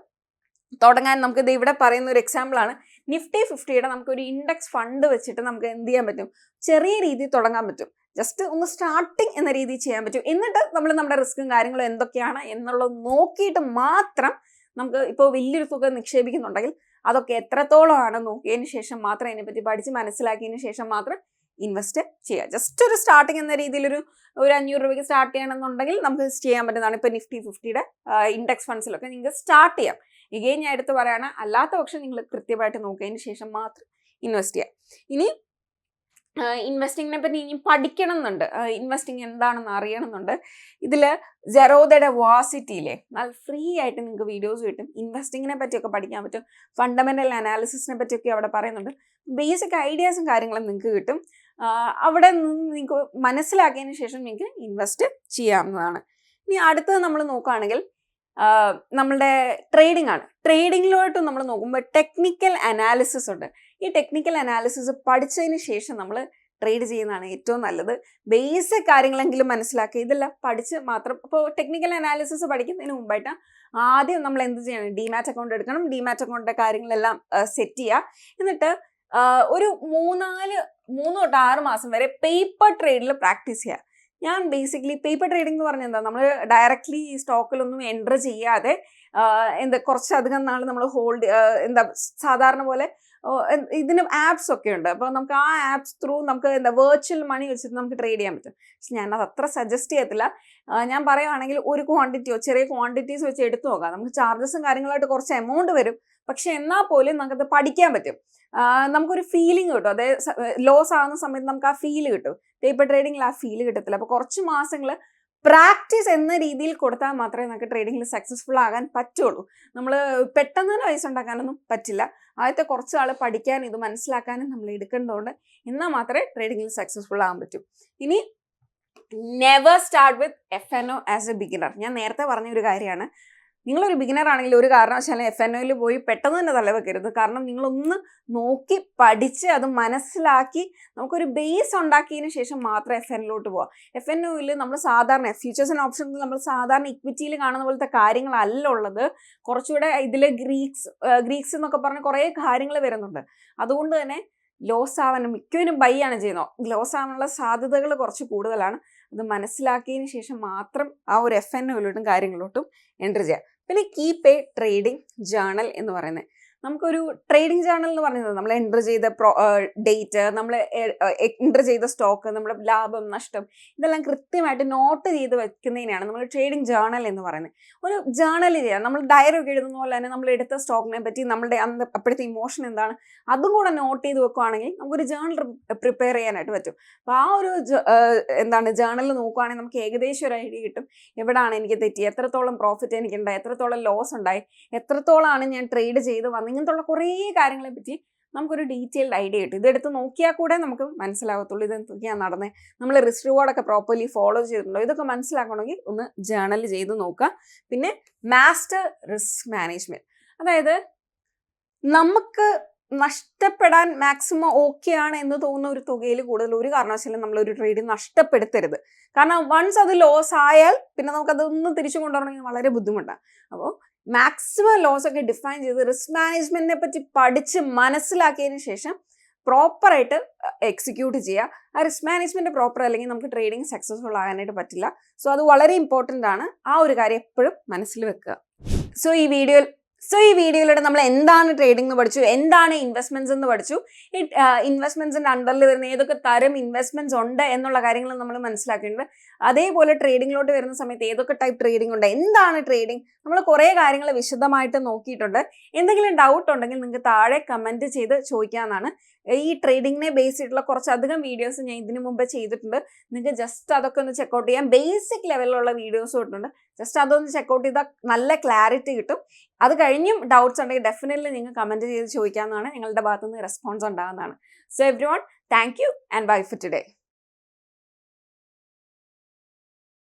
തുടങ്ങാൻ നമുക്ക് ഇത് ഇവിടെ പറയുന്ന ഒരു എക്സാമ്പിളാണ്. Nifty 50യുടെ നമുക്കൊരു ഇൻഡെക്സ് ഫണ്ട് വെച്ചിട്ട് നമുക്ക് എന്ത് ചെയ്യാൻ പറ്റും? ചെറിയ രീതിയിൽ തുടങ്ങാൻ പറ്റും. ജസ്റ്റ് ഒന്ന് സ്റ്റാർട്ടിങ് എന്ന രീതിയിൽ ചെയ്യാൻ പറ്റും. എന്നിട്ട് നമ്മൾ നമ്മുടെ റിസ്ക്കും കാര്യങ്ങളും എന്തൊക്കെയാണ് എന്നുള്ളത് നോക്കിയിട്ട് മാത്രം, നമുക്ക് ഇപ്പോൾ വലിയൊരു തുക നിക്ഷേപിക്കുന്നുണ്ടെങ്കിൽ അതൊക്കെ എത്രത്തോളമാണ് നോക്കിയതിന് ശേഷം മാത്രം, അതിനെപ്പറ്റി പഠിച്ച് മനസ്സിലാക്കിയതിന് ശേഷം മാത്രം ഇൻവെസ്റ്റ് ചെയ്യുക. ജസ്റ്റ് ഒരു സ്റ്റാർട്ടിങ് എന്ന രീതിയിൽ ഒരു 500 രൂപയ്ക്ക് സ്റ്റാർട്ട് ചെയ്യണമെന്നുണ്ടെങ്കിൽ നമുക്ക് ചെയ്യാൻ പറ്റുന്നതാണ്. ഇപ്പോൾ Nifty 50യുടെ ഇൻഡെക്സ് ഫണ്ട്സിലൊക്കെ നിങ്ങൾക്ക് സ്റ്റാർട്ട് ചെയ്യാം. ഇഗെയിൻ ഞാൻ എടുത്ത് പറയുകയാണ്, അല്ലാത്ത പക്ഷം നിങ്ങൾ കൃത്യമായിട്ട് നോക്കിയതിന് ശേഷം മാത്രം ഇൻവെസ്റ്റ് ചെയ്യാം. ഇനി ഇൻവെസ്റ്റിങ്ങിനെ പറ്റി ഇനി പഠിക്കണം എന്നുണ്ട്, ഇൻവെസ്റ്റിംഗ് എന്താണെന്ന് അറിയണം എന്നുണ്ട്. ഇതിൽ സെറോദയുടെ വാസിറ്റിയിലെ നല്ല ഫ്രീ ആയിട്ട് നിങ്ങൾക്ക് വീഡിയോസ് കിട്ടും. ഇൻവെസ്റ്റിങ്ങിനെ പറ്റിയൊക്കെ പഠിക്കാൻ പറ്റും. ഫണ്ടമെന്റൽ അനാലിസിസിനെ പറ്റിയൊക്കെ അവിടെ പറയുന്നുണ്ട്. ബേസിക് ഐഡിയാസും കാര്യങ്ങളും നിങ്ങൾക്ക് കിട്ടും. അവിടെ നിന്ന് നിങ്ങൾക്ക് മനസ്സിലാക്കിയതിന് ശേഷം നിങ്ങൾക്ക് ഇൻവെസ്റ്റ് ചെയ്യാവുന്നതാണ്. ഇനി അടുത്തത് നമ്മൾ നോക്കുകയാണെങ്കിൽ നമ്മളുടെ ട്രേഡിംഗ് ആണ്. ട്രേഡിങ്ങിലോട്ട് നമ്മൾ നോക്കുമ്പോൾ ടെക്നിക്കൽ അനാലിസിസ് ഉണ്ട്. ഈ ടെക്നിക്കൽ അനാലിസിസ് പഠിച്ചതിന് ശേഷം നമ്മൾ ട്രേഡ് ചെയ്യുന്നതാണ് ഏറ്റവും നല്ലത്. ബേസിക് കാര്യങ്ങളെങ്കിലും മനസ്സിലാക്കുക. ഇതെല്ലാം പഠിച്ച് മാത്രം. അപ്പോൾ ടെക്നിക്കൽ അനാലിസിസ് പഠിക്കുന്നതിന് മുമ്പായിട്ട് ആദ്യം നമ്മൾ എന്ത് ചെയ്യണം? ഡിമാറ്റ് അക്കൗണ്ട് എടുക്കണം. ഡിമാറ്റ് അക്കൗണ്ടിൻ്റെ കാര്യങ്ങളെല്ലാം സെറ്റ് ചെയ്യുക. എന്നിട്ട് ഒരു 3 തൊട്ട് 6 മാസം വരെ പേപ്പർ ട്രേഡിൽ പ്രാക്ടീസ് ചെയ്യുക. ഞാൻ ബേസിക്കലി പേപ്പർ ട്രേഡിംഗ് എന്ന് പറഞ്ഞാൽ എന്താ, നമ്മൾ ഡയറക്റ്റ്ലി ഈ സ്റ്റോക്കിലൊന്നും എൻ്റർ ചെയ്യാതെ കുറച്ചധികം നാൾ നമ്മൾ സാധാരണ പോലെ ഇതിന് ആപ്സ് ഒക്കെ ഉണ്ട്. അപ്പോൾ നമുക്ക് ആ ആപ്സ് ത്രൂ നമുക്ക് വെർച്വൽ മണി വെച്ചിട്ട് നമുക്ക് ട്രേഡ് ചെയ്യാൻ പറ്റും. പക്ഷെ ഞാനത് അത്ര സജസ്റ്റ് ചെയ്യത്തില്ല. ഞാൻ പറയുവാണെങ്കിൽ ഒരു ക്വാണ്ടിറ്റിയോ ചെറിയ ക്വാണ്ടിറ്റീസ് വെച്ച് എടുത്തു നോക്കാം. നമുക്ക് ചാർജസും കാര്യങ്ങളായിട്ട് കുറച്ച് എമൗണ്ട് വരും. പക്ഷെ എന്നാൽ പോലും നമുക്കത് പഠിക്കാൻ പറ്റും. നമുക്കൊരു ഫീലിംഗ് കിട്ടും. അതായത് ലോസ് ആകുന്ന സമയത്ത് നമുക്ക് ആ ഫീൽ കിട്ടും. പേപ്പർ ട്രേഡിങ്ങിൽ ആ ഫീൽ കിട്ടത്തില്ല. അപ്പോൾ കുറച്ച് മാസങ്ങൾ പ്രാക്ടീസ് എന്ന രീതിയിൽ കൊടുത്താൽ മാത്രമേ നമുക്ക് ട്രേഡിങ്ങിൽ സക്സസ്ഫുൾ ആകാൻ പറ്റുള്ളൂ. നമ്മൾ പെട്ടെന്ന് തന്നെ പൈസ ഉണ്ടാക്കാനൊന്നും പറ്റില്ല. ആദ്യത്തെ കുറച്ച് ആൾ പഠിക്കാനും ഇത് മനസ്സിലാക്കാനും നമ്മൾ എടുക്കേണ്ടതുകൊണ്ട് എന്നാൽ മാത്രമേ ട്രേഡിങ്ങിൽ സക്സസ്ഫുൾ ആകാൻ പറ്റൂ. ഇനി never start with FNO as A beginner. ഞാൻ നേരത്തെ പറഞ്ഞ ഒരു കാര്യമാണ്. നിങ്ങളൊരു ബിഗിനർ ആണെങ്കിൽ ഒരു കാരണവശാലും FNOയിൽ പോയി പെട്ടെന്ന് തന്നെ തലവെക്കരുത്. കാരണം നിങ്ങളൊന്ന് നോക്കി പഠിച്ച് അത് മനസ്സിലാക്കി നമുക്കൊരു ബേസ് ഉണ്ടാക്കിയതിന് ശേഷം മാത്രം FNOയിലോട്ട് പോവാം. FNOയിൽ നമ്മൾ സാധാരണ ഫ്യൂച്ചേഴ്സ് ആൻഡ് ഓപ്ഷൻസ് നമ്മൾ സാധാരണ ഇക്വിറ്റിയിൽ കാണുന്ന പോലത്തെ കാര്യങ്ങളല്ല ഉള്ളത്. കുറച്ചുകൂടെ ഇതിൽ ഗ്രീക്സ് എന്നൊക്കെ പറഞ്ഞ് കുറേ കാര്യങ്ങൾ വരുന്നുണ്ട്. അതുകൊണ്ട് തന്നെ ലോസ് ആവാനും മിക്കവരും ബൈ ആണ് ചെയ്യുന്നത്. ലോസ് ആവാനുള്ള സാധ്യതകൾ കുറച്ച് കൂടുതലാണ്. അത് മനസ്സിലാക്കിയതിന് ശേഷം മാത്രം ആ ഒരു FNOയിലോട്ടും കാര്യങ്ങളിലോട്ടും എൻ്റർ ചെയ്യാം. പിന്നെ കീപ്പ് എ ട്രേഡിംഗ് ജേർണൽ എന്ന് പറയുന്നത്, നമുക്കൊരു ട്രേഡിംഗ് ജേർണൽ എന്ന് പറയുന്നത് നമ്മൾ എൻ്റർ ചെയ്ത ഡേറ്റ്, നമ്മൾ എൻ്റർ ചെയ്ത സ്റ്റോക്ക്, നമ്മുടെ ലാഭം നഷ്ടം ഇതെല്ലാം കൃത്യമായിട്ട് നോട്ട് ചെയ്ത് വെക്കുന്നതിനാണ് നമ്മൾ ട്രേഡിംഗ് ജേർണൽ എന്ന് പറയുന്നത്. ഒരു ജേർണൽ ചെയ്യാം. നമ്മൾ ഡയറി ഒക്കെ എഴുതുന്ന പോലെ തന്നെ നമ്മൾ എടുത്ത സ്റ്റോക്കിനെ പറ്റി നമ്മളുടെ അപ്പോഴത്തെ ഇമോഷൻ എന്താണ് അതും കൂടെ നോട്ട് ചെയ്ത് വെക്കുകയാണെങ്കിൽ നമുക്കൊരു ജേർണൽ പ്രിപ്പയർ ചെയ്യാനായിട്ട് പറ്റും. അപ്പോൾ ആ ഒരു ജേർണൽ നോക്കുകയാണെങ്കിൽ നമുക്ക് ഏകദേശം ഒരു ഐഡിയ കിട്ടും. എവിടെയാണ് എനിക്ക് തെറ്റി, എത്രത്തോളം പ്രോഫിറ്റ് എനിക്കുണ്ടായി, എത്രത്തോളം ലോസ് ഉണ്ടായി, എത്രത്തോളമാണ് ഞാൻ ട്രേഡ് ചെയ്ത് വന്നത്, ഇങ്ങനത്തുള്ള കുറേ കാര്യങ്ങളെ പറ്റി നമുക്കൊരു ഡീറ്റെയിൽഡ് ഐഡിയ കിട്ടും. ഇതെടുത്ത് നോക്കിയാൽ കൂടെ നമുക്ക് മനസ്സിലാകത്തുള്ളൂ ഇതെന്തൊക്കെയാണ് നടന്നത്, നമ്മൾ റിസ്ക് റിവാർഡൊക്കെ പ്രോപ്പർലി ഫോളോ ചെയ്തിട്ടുണ്ടോ, ഇതൊക്കെ മനസ്സിലാക്കണമെങ്കിൽ ഒന്ന് ജേർണൽ ചെയ്ത് നോക്കുക. പിന്നെ മാസ്റ്റർ റിസ്ക് മാനേജ്മെന്റ്, അതായത് നമുക്ക് നഷ്ടപ്പെടാൻ മാക്സിമം ഓക്കെയാണ് എന്ന് തോന്നുന്ന ഒരു തുകയിൽ കൂടുതൽ ഒരു കാരണവശാലും നമ്മളൊരു ട്രേഡ് നഷ്ടപ്പെടുത്തരുത്. കാരണം വൺസ് അത് ലോസ് ആയാൽ പിന്നെ നമുക്കതൊന്നും തിരിച്ചു കൊണ്ടുവരണമെങ്കിൽ വളരെ ബുദ്ധിമുട്ടാണ്. അപ്പോൾ മാക്സിമം ലോസ് ഒക്കെ ഡിഫൈൻ ചെയ്ത് റിസ്ക് മാനേജ്മെന്റിനെ പറ്റി പഠിച്ച് മനസ്സിലാക്കിയതിന് ശേഷം പ്രോപ്പറായിട്ട് എക്സിക്യൂട്ട് ചെയ്യുക. ആ റിസ്ക് മാനേജ്മെന്റ് പ്രോപ്പർ അല്ലെങ്കിൽ നമുക്ക് ട്രേഡിങ് സക്സസ്ഫുൾ ആകാനായിട്ട് പറ്റില്ല. സോ അത് വളരെ ഇമ്പോർട്ടൻ്റ് ആണ്. ആ ഒരു കാര്യം എപ്പോഴും മനസ്സിൽ വെക്കുക. സോ ഈ വീഡിയോയിൽ സോ ഈ വീഡിയോയിലൂടെ നമ്മൾ എന്താണ് ട്രേഡിംഗ് എന്ന് പഠിച്ചു, എന്താണ് ഇൻവെസ്റ്റ്മെന്റ്സ് എന്ന് പഠിച്ചു, ഈ ഇൻവെസ്റ്റ്മെന്റ്സിന്റെ അണ്ടറിൽ വരുന്ന ഏതൊക്കെ തരം ഇൻവെസ്റ്റ്മെന്റ്സ് ഉണ്ട് എന്നുള്ള കാര്യങ്ങൾ നമ്മൾ മനസ്സിലാക്കിയിട്ടുണ്ട്. അതേപോലെ ട്രേഡിങ്ങിലോട്ട് വരുന്ന സമയത്ത് ഏതൊക്കെ ടൈപ്പ് ട്രേഡിംഗ് ഉണ്ട്, എന്താണ് ട്രേഡിംഗ്, നമ്മൾ കുറേ കാര്യങ്ങൾ വിശദമായിട്ട് നോക്കിയിട്ടുണ്ട്. എന്തെങ്കിലും ഡൗട്ട് ഉണ്ടെങ്കിൽ നിങ്ങൾക്ക് താഴെ കമന്റ് ചെയ്ത് ചോദിക്കാവുന്നതാണ്. ഈ ട്രേഡിങ്ങിനെ ബേസ് ചെയ്തിട്ടുള്ള കുറച്ചധികം വീഡിയോസ് ഞാൻ ഇതിനു മുമ്പ് ചെയ്തിട്ടുണ്ട്. നിങ്ങൾക്ക് ജസ്റ്റ് അതൊക്കെ ഒന്ന് ചെക്കൗട്ട് ചെയ്യാം. ബേസിക് ലെവലിലുള്ള വീഡിയോസ് ഇട്ടുണ്ട്. ജസ്റ്റ് അതൊന്ന് ചെക്കൗട്ട് ചെയ്താൽ നല്ല ക്ലാരിറ്റി കിട്ടും. അത് കഴിഞ്ഞും ഡൗട്ട്സ് ഉണ്ടെങ്കിൽ ഡെഫിനറ്റ്ലി നിങ്ങൾ കമന്റ് ചെയ്ത് ചോദിക്കാവുന്നതാണ്. ഞങ്ങളുടെ ഭാഗത്തുനിന്ന് റെസ്പോൺസ് ഉണ്ടാകുന്നതാണ്. So everyone, thank you and bye for today.